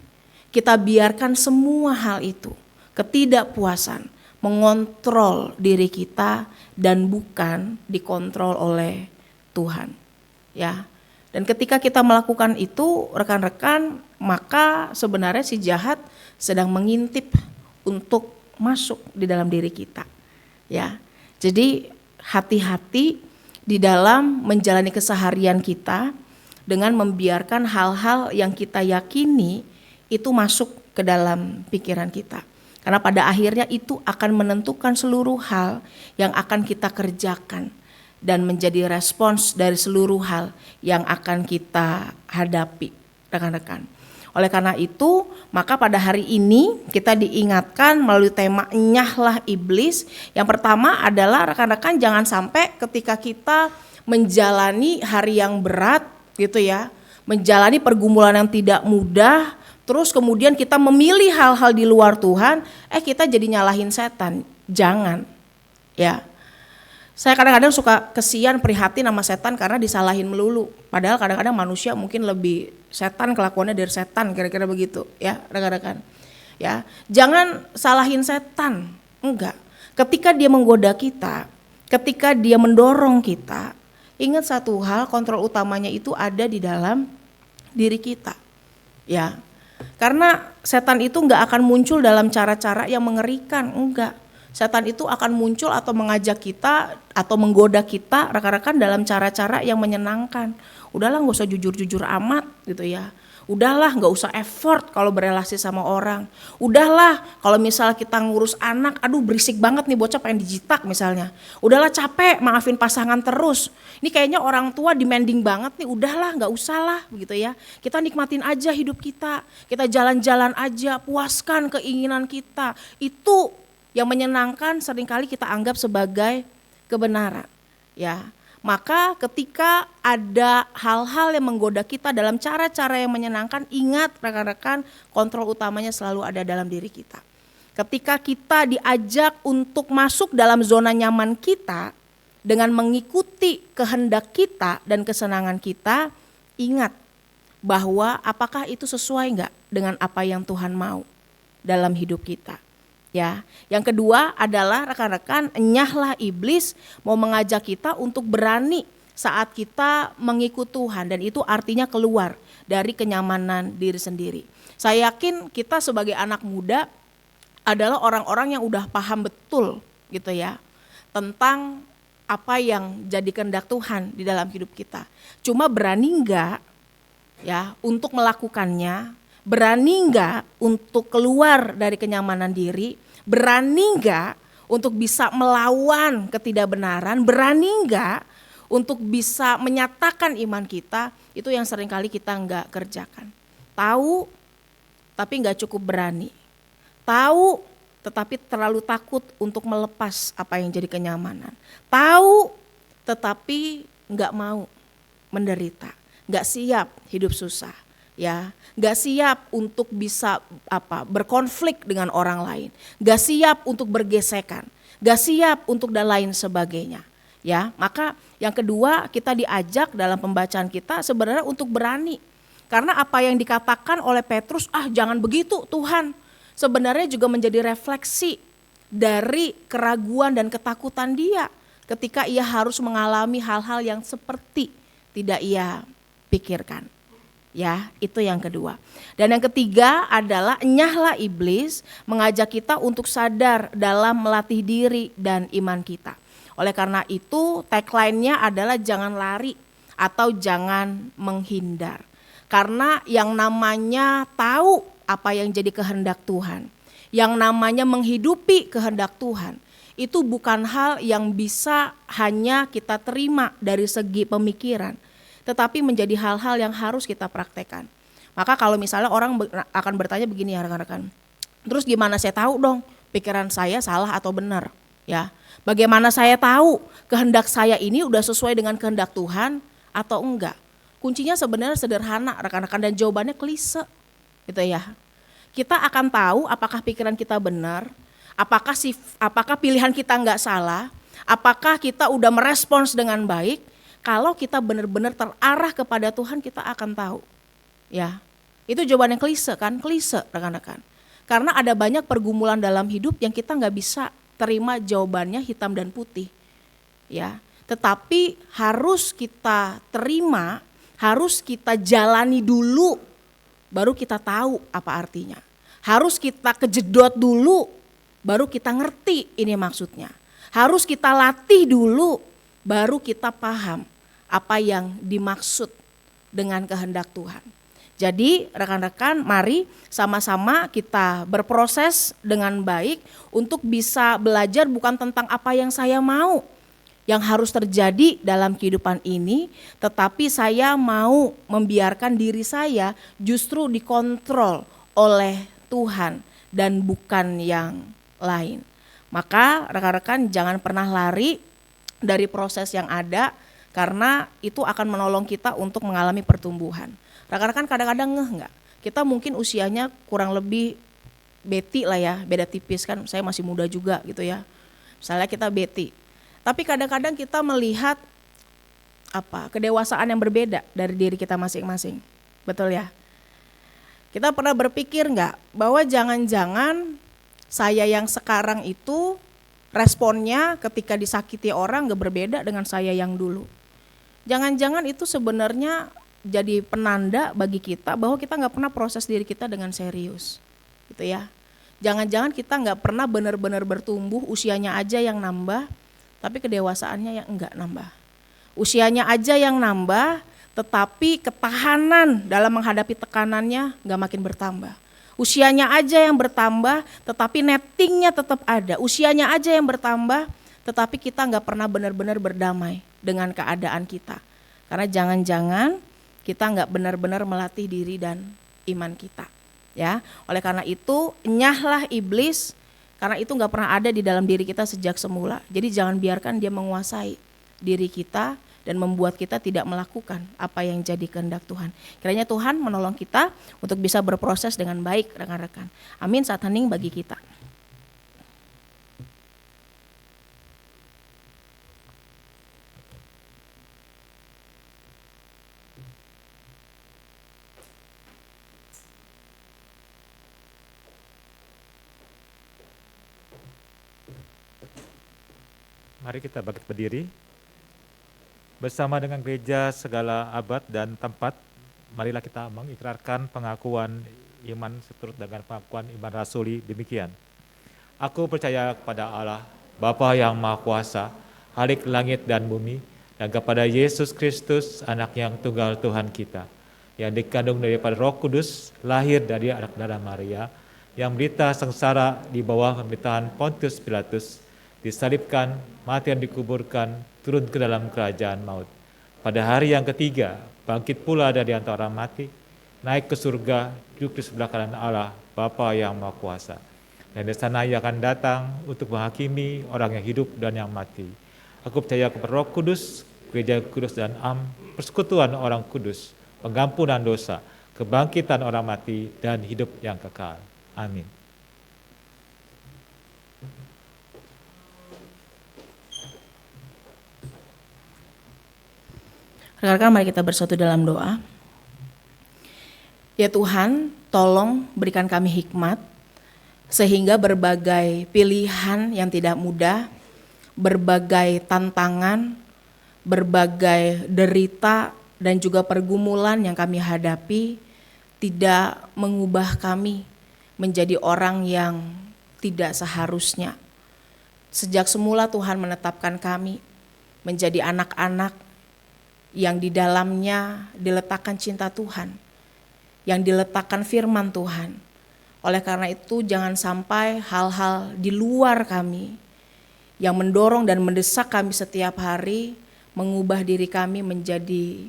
Kita biarkan semua hal itu, ketidakpuasan, mengontrol diri kita dan bukan dikontrol oleh Tuhan. Ya. Dan ketika kita melakukan itu, rekan-rekan, maka sebenarnya si jahat sedang mengintip untuk masuk di dalam diri kita. Ya. Jadi hati-hati di dalam menjalani keseharian kita dengan membiarkan hal-hal yang kita yakini itu masuk ke dalam pikiran kita. Karena pada akhirnya itu akan menentukan seluruh hal yang akan kita kerjakan dan menjadi respons dari seluruh hal yang akan kita hadapi, rekan-rekan. Oleh karena itu, maka pada hari ini kita diingatkan melalui tema Nyahlah Iblis. Yang pertama adalah rekan-rekan jangan sampai ketika kita menjalani hari yang berat gitu ya, menjalani pergumulan yang tidak mudah, terus kemudian kita memilih hal-hal di luar Tuhan, kita jadi nyalahin setan. Jangan, ya. Saya kadang-kadang suka kesian prihatin sama setan karena disalahin melulu. Padahal kadang-kadang manusia mungkin lebih setan kelakuannya dari setan, kira-kira begitu, ya, rekan-rekan. Ya, jangan salahin setan. Enggak. Ketika dia menggoda kita, ketika dia mendorong kita, ingat satu hal, kontrol utamanya itu ada di dalam diri kita. Ya. Karena setan itu enggak akan muncul dalam cara-cara yang mengerikan, enggak. Setan itu akan muncul atau mengajak kita atau menggoda kita, rekan-rekan, dalam cara-cara yang menyenangkan. Udahlah, gak usah jujur-jujur amat gitu ya. Udahlah, gak usah effort kalau berelasi sama orang. Udahlah, kalau misal kita ngurus anak, aduh berisik banget nih bocah pengen dijitak misalnya. Udahlah, capek maafin pasangan terus. Ini kayaknya orang tua demanding banget nih, udahlah gak usah lah gitu ya. Kita nikmatin aja hidup kita jalan-jalan aja, puaskan keinginan kita. Itu yang menyenangkan seringkali kita anggap sebagai kebenaran, ya. Maka ketika ada hal-hal yang menggoda kita dalam cara-cara yang menyenangkan, ingat rekan-rekan, kontrol utamanya selalu ada dalam diri kita. Ketika kita diajak untuk masuk dalam zona nyaman kita dengan mengikuti kehendak kita dan kesenangan kita, ingat bahwa apakah itu sesuai enggak dengan apa yang Tuhan mau dalam hidup kita. Ya, yang kedua adalah rekan-rekan, nyahlah iblis mau mengajak kita untuk berani saat kita mengikut Tuhan, dan itu artinya keluar dari kenyamanan diri sendiri. Saya yakin kita sebagai anak muda adalah orang-orang yang udah paham betul gitu ya tentang apa yang jadi kehendak Tuhan di dalam hidup kita. Cuma berani enggak ya untuk melakukannya? Berani enggak untuk keluar dari kenyamanan diri? Berani enggak untuk bisa melawan ketidakbenaran? Berani enggak untuk bisa menyatakan iman kita? Itu yang seringkali kita enggak kerjakan. Tahu tapi enggak cukup berani. Tahu tetapi terlalu takut untuk melepas apa yang jadi kenyamanan. Tahu tetapi enggak mau menderita. Enggak siap hidup susah. Ya, gak siap untuk bisa berkonflik dengan orang lain, gak siap untuk bergesekan, gak siap untuk dan lain sebagainya. Ya, maka yang kedua kita diajak dalam pembacaan kita sebenarnya untuk berani. Karena apa yang dikatakan oleh Petrus, jangan begitu Tuhan, sebenarnya juga menjadi refleksi dari keraguan dan ketakutan dia ketika ia harus mengalami hal-hal yang seperti tidak ia pikirkan. Ya, itu yang kedua. Dan yang ketiga adalah enyahlah iblis mengajak kita untuk sadar dalam melatih diri dan iman kita. Oleh karena itu tagline-nya adalah jangan lari atau jangan menghindar. Karena yang namanya tahu apa yang jadi kehendak Tuhan, yang namanya menghidupi kehendak Tuhan, itu bukan hal yang bisa hanya kita terima dari segi pemikiran, tetapi menjadi hal-hal yang harus kita praktekkan. Maka kalau misalnya orang akan bertanya begini ya rekan-rekan, terus gimana saya tahu dong pikiran saya salah atau benar? Ya, bagaimana saya tahu kehendak saya ini udah sesuai dengan kehendak Tuhan atau enggak? Kuncinya sebenarnya sederhana rekan-rekan, dan jawabannya klise gitu ya. Kita akan tahu apakah pikiran kita benar, apakah pilihan kita enggak salah, apakah kita udah merespons dengan baik. Kalau kita benar-benar terarah kepada Tuhan, kita akan tahu. Ya, itu jawaban yang klise kan, klise rekan-rekan. Karena ada banyak pergumulan dalam hidup yang kita nggak bisa terima jawabannya hitam dan putih. Ya, tetapi harus kita terima, harus kita jalani dulu, baru kita tahu apa artinya. Harus kita kejedot dulu, baru kita ngerti ini maksudnya. Harus kita latih dulu, baru kita paham apa yang dimaksud dengan kehendak Tuhan. Jadi rekan-rekan, mari sama-sama kita berproses dengan baik untuk bisa belajar bukan tentang apa yang saya mau yang harus terjadi dalam kehidupan ini, tetapi saya mau membiarkan diri saya justru dikontrol oleh Tuhan dan bukan yang lain. Maka rekan-rekan jangan pernah lari dari proses yang ada, karena itu akan menolong kita untuk mengalami pertumbuhan. Rekan-rekan kadang-kadang ngeh nggak? Kita mungkin usianya kurang lebih beti lah ya, beda tipis kan, saya masih muda juga gitu ya. Misalnya kita beti. Tapi kadang-kadang kita melihat kedewasaan yang berbeda dari diri kita masing-masing. Betul ya? Kita pernah berpikir nggak bahwa jangan-jangan saya yang sekarang itu responnya ketika disakiti orang nggak berbeda dengan saya yang dulu. Jangan-jangan itu sebenarnya jadi penanda bagi kita bahwa kita nggak pernah proses diri kita dengan serius, gitu ya. Jangan-jangan kita nggak pernah benar-benar bertumbuh, usianya aja yang nambah, tapi kedewasaannya yang enggak nambah. Usianya aja yang nambah, tetapi ketahanan dalam menghadapi tekanannya nggak makin bertambah. Usianya aja yang bertambah, tetapi nettingnya tetap ada. Usianya aja yang bertambah, tetapi kita nggak pernah benar-benar berdamai dengan keadaan kita. Karena jangan-jangan kita nggak benar-benar melatih diri dan iman kita. Ya, oleh karena itu enyahlah iblis, karena itu nggak pernah ada di dalam diri kita sejak semula. Jadi jangan biarkan dia menguasai diri kita dan membuat kita tidak melakukan apa yang jadi kehendak Tuhan. Kiranya Tuhan menolong kita untuk bisa berproses dengan baik rekan-rekan. Amin. Saat hening bagi kita. Mari kita bangkit berdiri. Bersama dengan gereja segala abad dan tempat, marilah kita mengikrarkan pengakuan iman seturut dengan pengakuan iman rasuli demikian. Aku percaya kepada Allah, Bapa yang Maha Kuasa, Khalik langit dan bumi, dan kepada Yesus Kristus, anak yang tunggal Tuhan kita, yang dikandung daripada Roh Kudus, lahir dari anak darah Maria, yang menderita sengsara di bawah pemerintahan Pontius Pilatus, disalibkan, mati dan dikuburkan, turun ke dalam kerajaan maut. Pada hari yang ketiga, bangkit pula dari antara orang mati, naik ke surga, duduk di sebelah kanan Allah, Bapa yang Maha Kuasa. Dan di sana ia akan datang untuk menghakimi orang yang hidup dan yang mati. Aku percaya kepada Roh Kudus, gereja kudus dan persekutuan orang kudus, pengampunan dosa, kebangkitan orang mati, dan hidup yang kekal. Amin. Rekan-rekan, mari kita bersatu dalam doa. Ya Tuhan, tolong berikan kami hikmat, sehingga berbagai pilihan yang tidak mudah, berbagai tantangan, berbagai derita, dan juga pergumulan yang kami hadapi tidak mengubah kami menjadi orang yang tidak seharusnya. Sejak semula Tuhan menetapkan kami menjadi anak-anak yang di dalamnya diletakkan cinta Tuhan, yang diletakkan firman Tuhan. Oleh karena itu jangan sampai hal-hal di luar kami yang mendorong dan mendesak kami setiap hari mengubah diri kami menjadi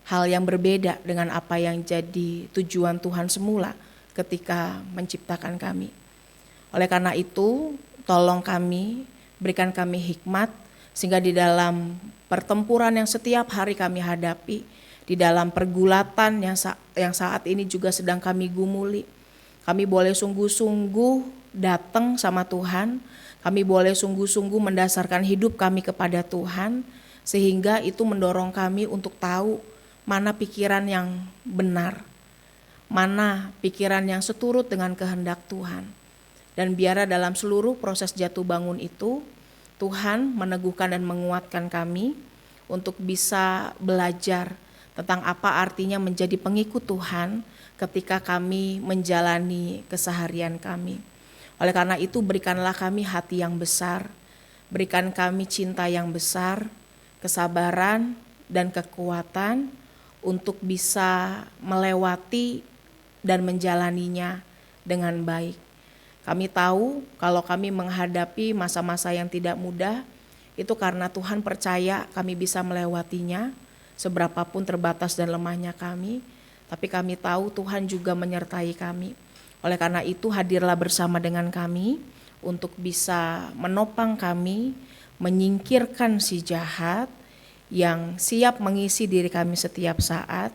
hal yang berbeda dengan apa yang jadi tujuan Tuhan semula ketika menciptakan kami. Oleh karena itu, tolong kami, berikan kami hikmat, sehingga di dalam pertempuran yang setiap hari kami hadapi, di dalam pergulatan yang saat ini juga sedang kami gumuli, kami boleh sungguh-sungguh datang sama Tuhan, kami boleh sungguh-sungguh mendasarkan hidup kami kepada Tuhan, sehingga itu mendorong kami untuk tahu mana pikiran yang benar, mana pikiran yang seturut dengan kehendak Tuhan. Dan biarlah dalam seluruh proses jatuh bangun itu, Tuhan meneguhkan dan menguatkan kami untuk bisa belajar tentang apa artinya menjadi pengikut Tuhan ketika kami menjalani keseharian kami. Oleh karena itu berikanlah kami hati yang besar, berikan kami cinta yang besar, kesabaran dan kekuatan untuk bisa melewati dan menjalaninya dengan baik. Kami tahu kalau kami menghadapi masa-masa yang tidak mudah, itu karena Tuhan percaya kami bisa melewatinya, seberapapun terbatas dan lemahnya kami. Tapi kami tahu Tuhan juga menyertai kami. Oleh karena itu hadirlah bersama dengan kami untuk bisa menopang kami, menyingkirkan si jahat yang siap mengisi diri kami setiap saat,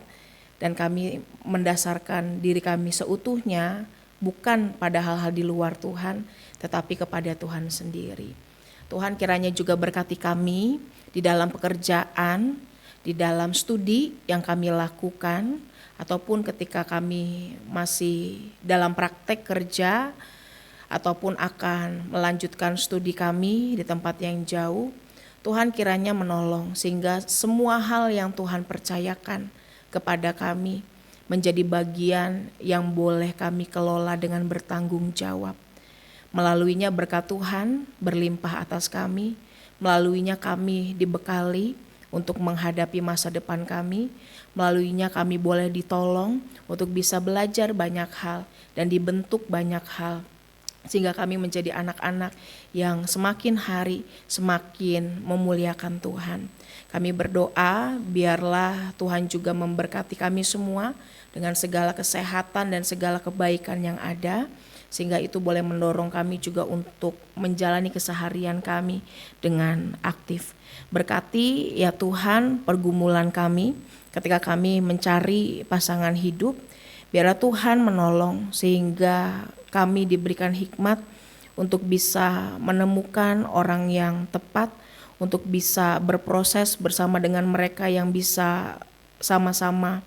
dan kami mendasarkan diri kami seutuhnya bukan pada hal-hal di luar Tuhan, tetapi kepada Tuhan sendiri. Tuhan kiranya juga berkati kami di dalam pekerjaan, di dalam studi yang kami lakukan, ataupun ketika kami masih dalam praktek kerja, ataupun akan melanjutkan studi kami di tempat yang jauh. Tuhan kiranya menolong sehingga semua hal yang Tuhan percayakan kepada kami menjadi bagian yang boleh kami kelola dengan bertanggung jawab. Melaluinya berkat Tuhan berlimpah atas kami, melaluinya kami dibekali untuk menghadapi masa depan kami, melaluinya kami boleh ditolong untuk bisa belajar banyak hal dan dibentuk banyak hal, sehingga kami menjadi anak-anak yang semakin hari semakin memuliakan Tuhan. Kami berdoa biarlah Tuhan juga memberkati kami semua dengan segala kesehatan dan segala kebaikan yang ada, sehingga itu boleh mendorong kami juga untuk menjalani keseharian kami dengan aktif. Berkati ya Tuhan pergumulan kami ketika kami mencari pasangan hidup, biarlah Tuhan menolong sehingga kami diberikan hikmat untuk bisa menemukan orang yang tepat, untuk bisa berproses bersama dengan mereka yang bisa sama-sama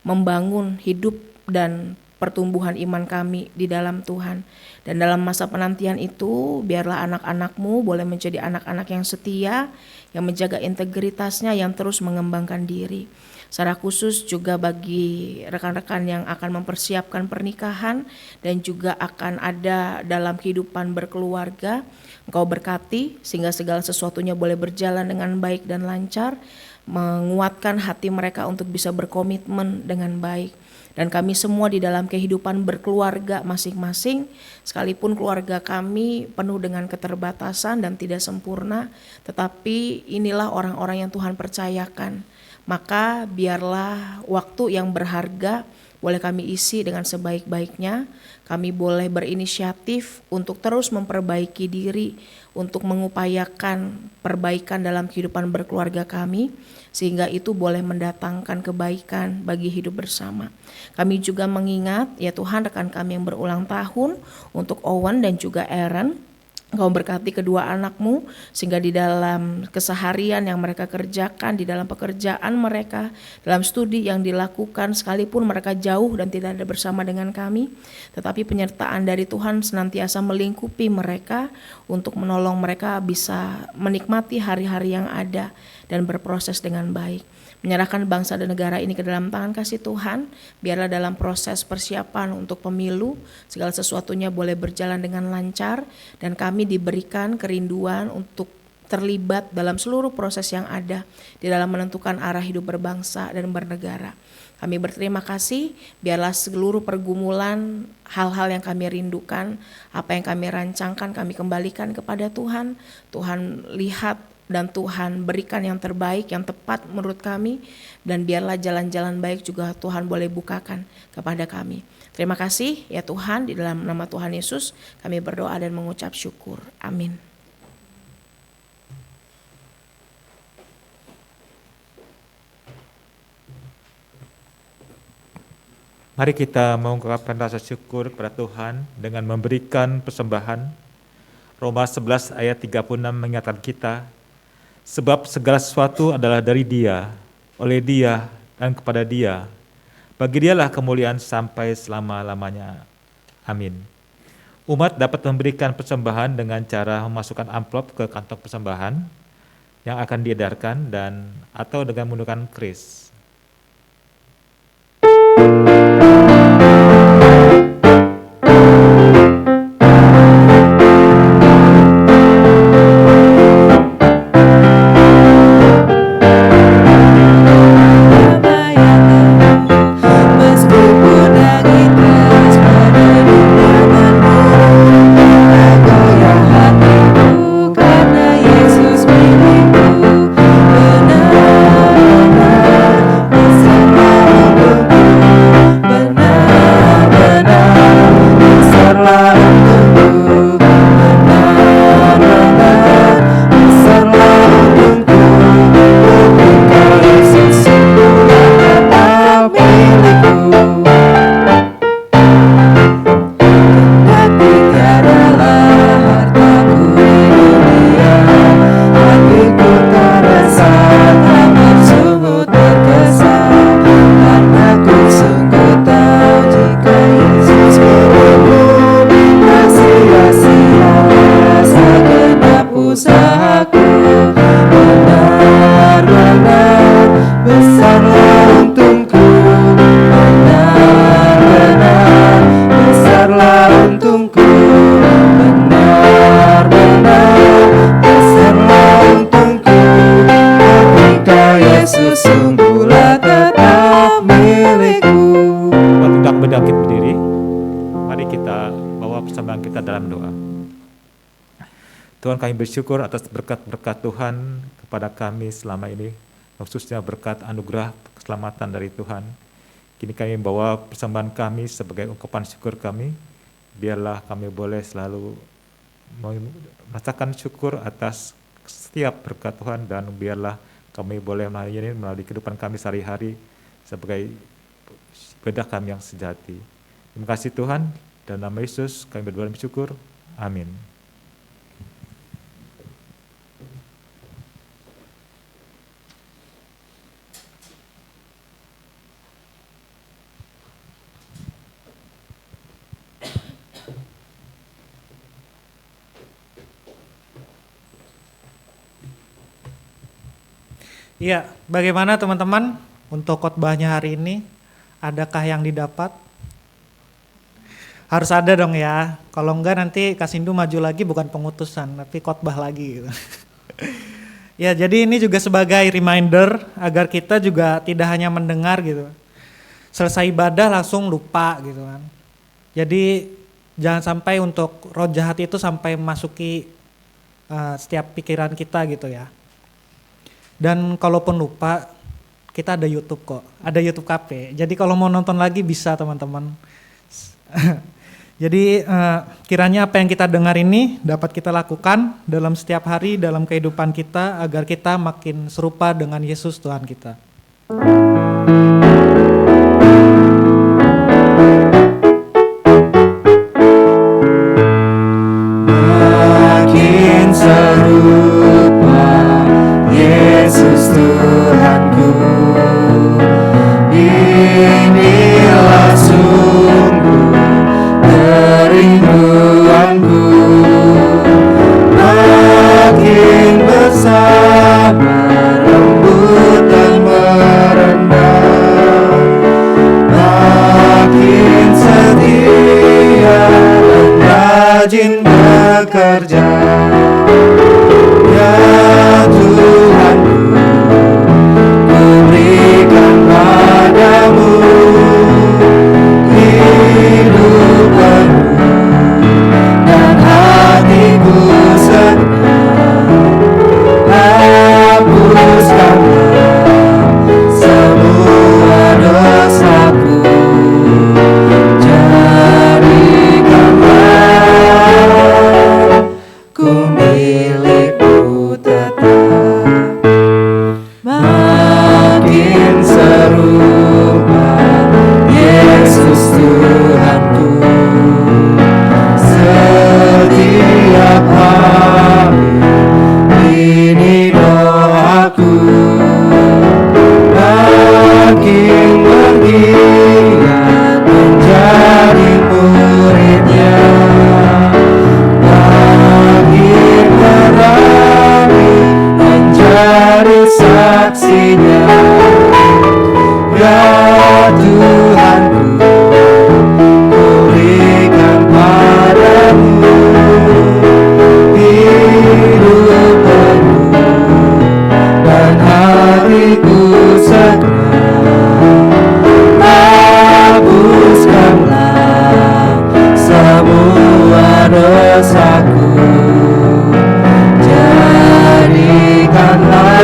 membangun hidup dan pertumbuhan iman kami di dalam Tuhan. Dan dalam masa penantian itu biarlah anak-anak-Mu boleh menjadi anak-anak yang setia, yang menjaga integritasnya, yang terus mengembangkan diri. Secara khusus juga bagi rekan-rekan yang akan mempersiapkan pernikahan dan juga akan ada dalam kehidupan berkeluarga, Engkau berkati sehingga segala sesuatunya boleh berjalan dengan baik dan lancar, menguatkan hati mereka untuk bisa berkomitmen dengan baik. Dan kami semua di dalam kehidupan berkeluarga masing-masing, sekalipun keluarga kami penuh dengan keterbatasan dan tidak sempurna, tetapi inilah orang-orang yang Tuhan percayakan. Maka biarlah waktu yang berharga boleh kami isi dengan sebaik-baiknya. Kami boleh berinisiatif untuk terus memperbaiki diri, untuk mengupayakan perbaikan dalam kehidupan berkeluarga kami, sehingga itu boleh mendatangkan kebaikan bagi hidup bersama. Kami juga mengingat ya Tuhan rekan kami yang berulang tahun, untuk Owen dan juga Aaron, Engkau berkati kedua anakmu sehingga di dalam keseharian yang mereka kerjakan, di dalam pekerjaan mereka, dalam studi yang dilakukan, sekalipun mereka jauh dan tidak ada bersama dengan kami, tetapi penyertaan dari Tuhan senantiasa melingkupi mereka untuk menolong mereka bisa menikmati hari-hari yang ada dan berproses dengan baik. Menyerahkan bangsa dan negara ini ke dalam tangan kasih Tuhan, biarlah dalam proses persiapan untuk pemilu, segala sesuatunya boleh berjalan dengan lancar, dan kami diberikan kerinduan untuk terlibat dalam seluruh proses yang ada, di dalam menentukan arah hidup berbangsa dan bernegara. Kami berterima kasih, biarlah seluruh pergumulan, hal-hal yang kami rindukan, apa yang kami rancangkan, kami kembalikan kepada Tuhan. Tuhan lihat dan Tuhan berikan yang terbaik, yang tepat menurut kami, dan biarlah jalan-jalan baik juga Tuhan boleh bukakan kepada kami. Terima kasih ya Tuhan, di dalam nama Tuhan Yesus kami berdoa dan mengucap syukur. Amin. Mari kita mengungkapkan rasa syukur kepada Tuhan dengan memberikan persembahan. Roma 11 ayat 36 mengingatkan kita, sebab segala sesuatu adalah dari Dia, oleh Dia, dan kepada Dia. Bagi Dialah kemuliaan sampai selama-lamanya. Amin. Umat dapat memberikan persembahan dengan cara memasukkan amplop ke kantong persembahan yang akan diedarkan dan atau dengan menggunakan kris. Tuhan, kami bersyukur atas berkat-berkat Tuhan kepada kami selama ini, khususnya berkat anugerah keselamatan dari Tuhan. Kini kami membawa persembahan kami sebagai ungkapan syukur kami. Biarlah kami boleh selalu merasakan syukur atas setiap berkat Tuhan, dan biarlah kami boleh melalui kehidupan kami sehari-hari sebagai ibadah kami yang sejati. Terima kasih Tuhan, dan nama Yesus kami berdoa dan bersyukur. Amin. Iya, bagaimana teman-teman untuk khotbahnya hari ini? Adakah yang didapat? Harus ada dong ya. Kalau enggak nanti Kasindu maju lagi bukan pengutusan, tapi khotbah lagi gitu. Ya, jadi ini juga sebagai reminder agar kita juga tidak hanya mendengar gitu. Selesai ibadah langsung lupa gitu kan. Jadi jangan sampai untuk roh jahat itu sampai memasuki setiap pikiran kita gitu ya. Dan kalaupun lupa, kita ada YouTube kok, ada YouTube Cafe. Jadi kalau mau nonton lagi bisa teman-teman. Jadi kiranya apa yang kita dengar ini dapat kita lakukan dalam setiap hari dalam kehidupan kita agar kita makin serupa dengan Yesus Tuhan kita. serupa Yesus Tuhanku. Inilah sungguh kerinduanku, makin bersama lembut dan merendah, makin setia dan rajin bekerja. Ya Tuhanku, ku berikan padamu hidup penuh dan hatiku senang. Hapuskanlah semua dosaku, jadikanlah ku milikmu tetap. Makin serupa Yesus Tuhanku, setiap hari ini doaku. Makin bergiat menjadi muridnya, makin berani menjadi saksinya. Ya Tuhanku, ku berikan padamu hidup penuh dan hatiku senang. Hapuskanlah semua dosaku, jadikanlah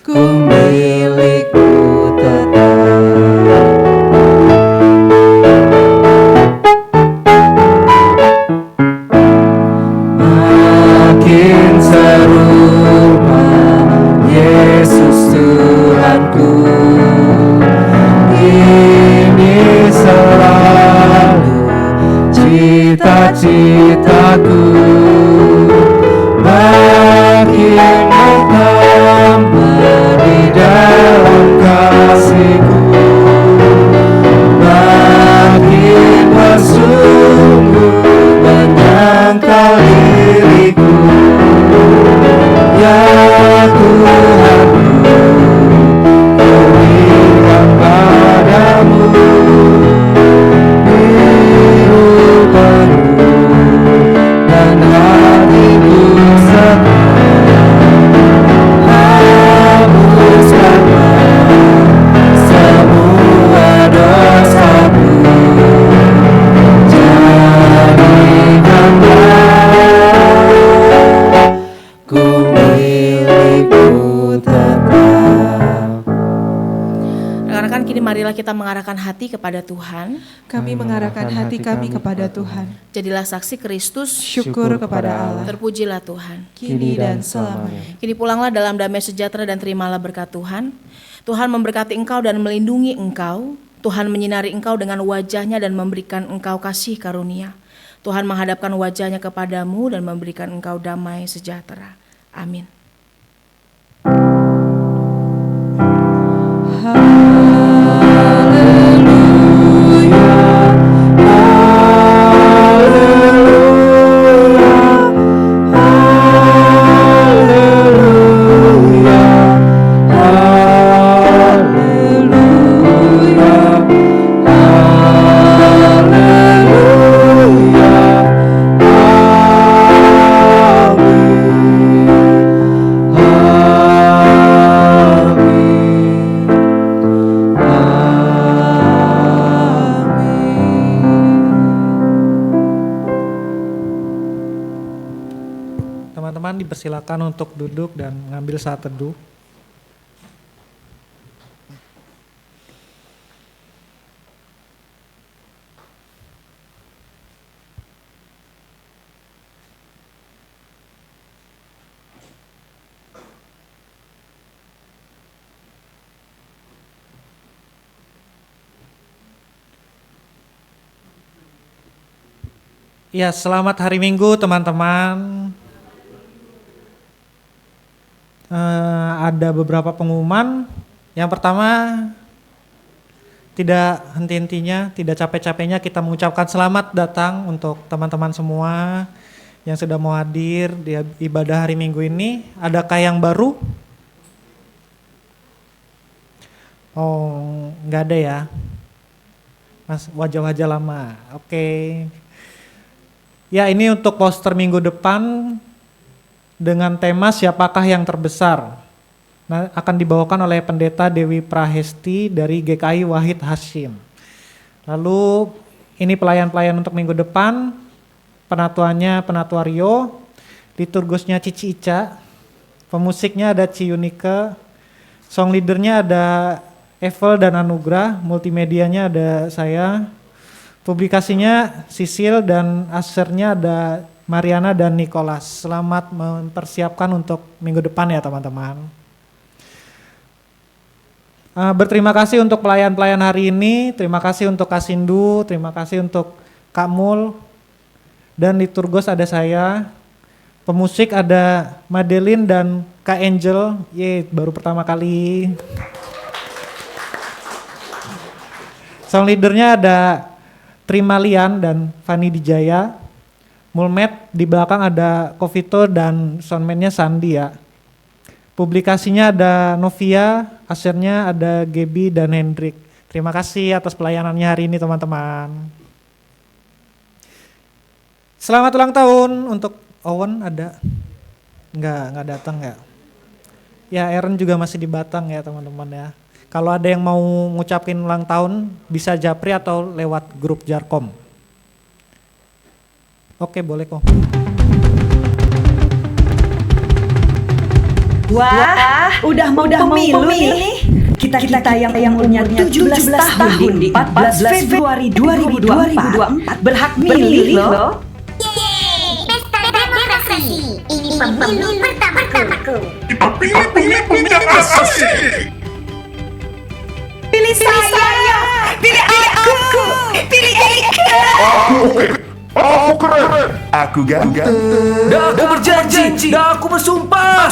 ku milikmu tetap. Makin serupa Yesus Tuhanku, ini selalu cita-citaku. Makin bertambah di dalam kasih-Ku, makin bersungguh menyangkal diriku. Ya Tuhanku, ku berikan padamu hidup penuh dan hatiku senang. Hapuskanlah semua dosaku, jadikanlah ku milikmu tetap. Rekan-rekan, kini marilah kita mengarahkan hati kepada Tuhan. Kami mengarahkan hati kami kepada Tuhan. Jadilah saksi Kristus. Syukur kepada Allah, Terpujilah Tuhan. kini dan selamanya. Kini pulanglah dalam damai sejahtera dan terimalah berkat Tuhan. Tuhan memberkati engkau dan melindungi engkau. Tuhan menyinari engkau dengan wajahnya dan memberikan engkau kasih karunia. Tuhan menghadapkan wajahnya kepadamu dan memberikan engkau damai sejahtera. Amin. Teman-teman dipersilakan untuk duduk dan mengambil saat teduh. Ya, selamat hari Minggu teman-teman. Ada beberapa pengumuman. Yang pertama, tidak henti-hentinya, tidak capek-capeknya kita mengucapkan selamat datang untuk teman-teman semua yang sudah mau hadir di ibadah hari Minggu ini. Adakah yang baru? Oh, nggak ada ya. Mas, wajah-wajah lama. Oke. Ya, ini untuk poster minggu depan dengan tema Siapakah yang Terbesar. Nah, akan dibawakan oleh Pendeta Dewi Prahesti dari GKI Wahid Hasyim. Lalu ini pelayan-pelayan untuk minggu depan. Penatuannya Penatua Rio, liturgusnya Cici Ica, pemusiknya ada Ci Yunike, song leadernya ada Evel dan Anugrah, multimedianya ada saya, publikasinya Sisil dan asernya ada Mariana dan Nicholas. Selamat mempersiapkan untuk minggu depan ya teman-teman. Berterima kasih untuk pelayan-pelayan hari ini, terima kasih untuk Kak Sindu, terima kasih untuk Kak Mul, dan liturgos ada saya, pemusik ada Madeline dan Kak Angel, baru pertama kali. Song leadernya ada Trimalian dan Fani Dijaya. Mulmet di belakang ada Kofito dan soundman-nya Sandi ya. Publikasinya ada Novia, asernya ada Gebi dan Hendrik. Terima kasih atas pelayanannya hari ini teman-teman. Selamat ulang tahun untuk Owen ada? Enggak datang ya. Ya Aaron juga masih di Batang ya teman-teman ya. Kalau ada yang mau ngucapin ulang tahun bisa japri atau lewat grup Jarkom. Oke, boleh kok. Wah, udah mau pemilu nih. Kita yang punya 17 tahun di 14 Februari 2024 berhak milih loh. Yeay, pesta demokrasi. Ini pemilu pertamaku. Pilih asasi. Pilih saya, pilih aku, pilih Eka. Aku keren. Aku ganteng. Dah aku berjanji, dah aku bersumpah.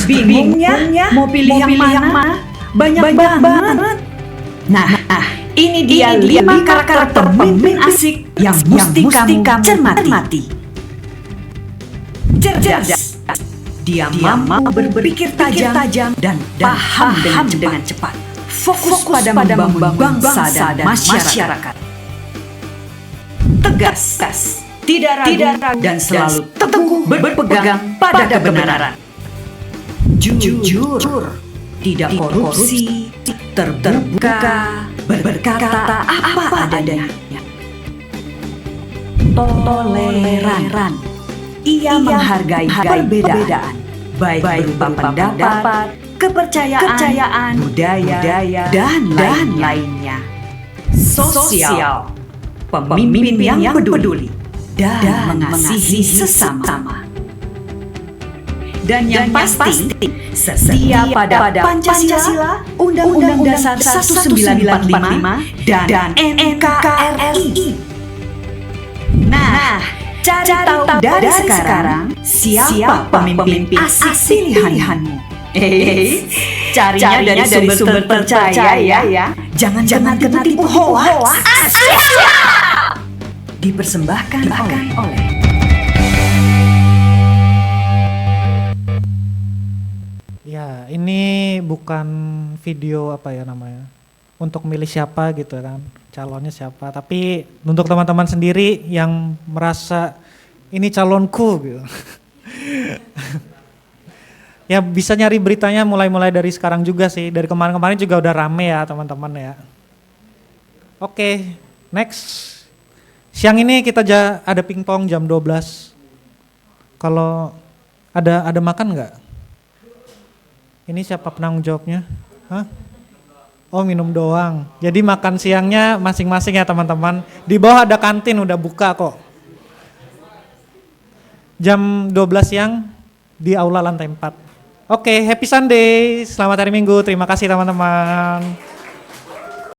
Bingungnya mau pilih yang mana? Banyak banget. Nah, ini dia 5 karakter pemimpin asik yang mesti kamu cermati. Cerdas. Dia mampu berpikir tajam dan paham dengan cepat. Fokus pada membangun bangsa dan masyarakat. Tegas, tidak ragu dan selalu teguh berpegang pada kebenaran. Jujur, tidak korupsi, terbuka, berkata apa adanya. Toleran. Ia menghargai perbedaan, baik berupa pendapat, kepercayaan, budaya, dan lainnya. Sosial, pemimpin yang peduli dan mengasihi sesama. Dan yang pasti, setia pada Pancasila, Undang-Undang Dasar 1945, dan NKRI. Nah, cari tahu dari sekarang siapa pemimpin asik pilihanmu. Carinya dari sumber terpercaya ya. Jangan kena tipu hoax. Dipersembahkan oleh Ya, ini bukan video apa ya namanya, untuk milih siapa gitu kan, calonnya siapa. Tapi untuk teman-teman sendiri yang merasa ini calonku gitu. Ya bisa nyari beritanya mulai dari sekarang juga sih. Dari kemarin-kemarin juga udah rame ya teman-teman ya. Oke, next. Siang ini kita ada pingpong jam 12. Kalau ada makan nggak? Ini siapa penanggung jawabnya? Hah? Oh minum doang. Jadi makan siangnya masing-masing ya teman-teman. Di bawah ada kantin udah buka kok. Jam 12 siang di aula lantai 4. Oke, happy Sunday. Selamat hari Minggu. Terima kasih teman-teman.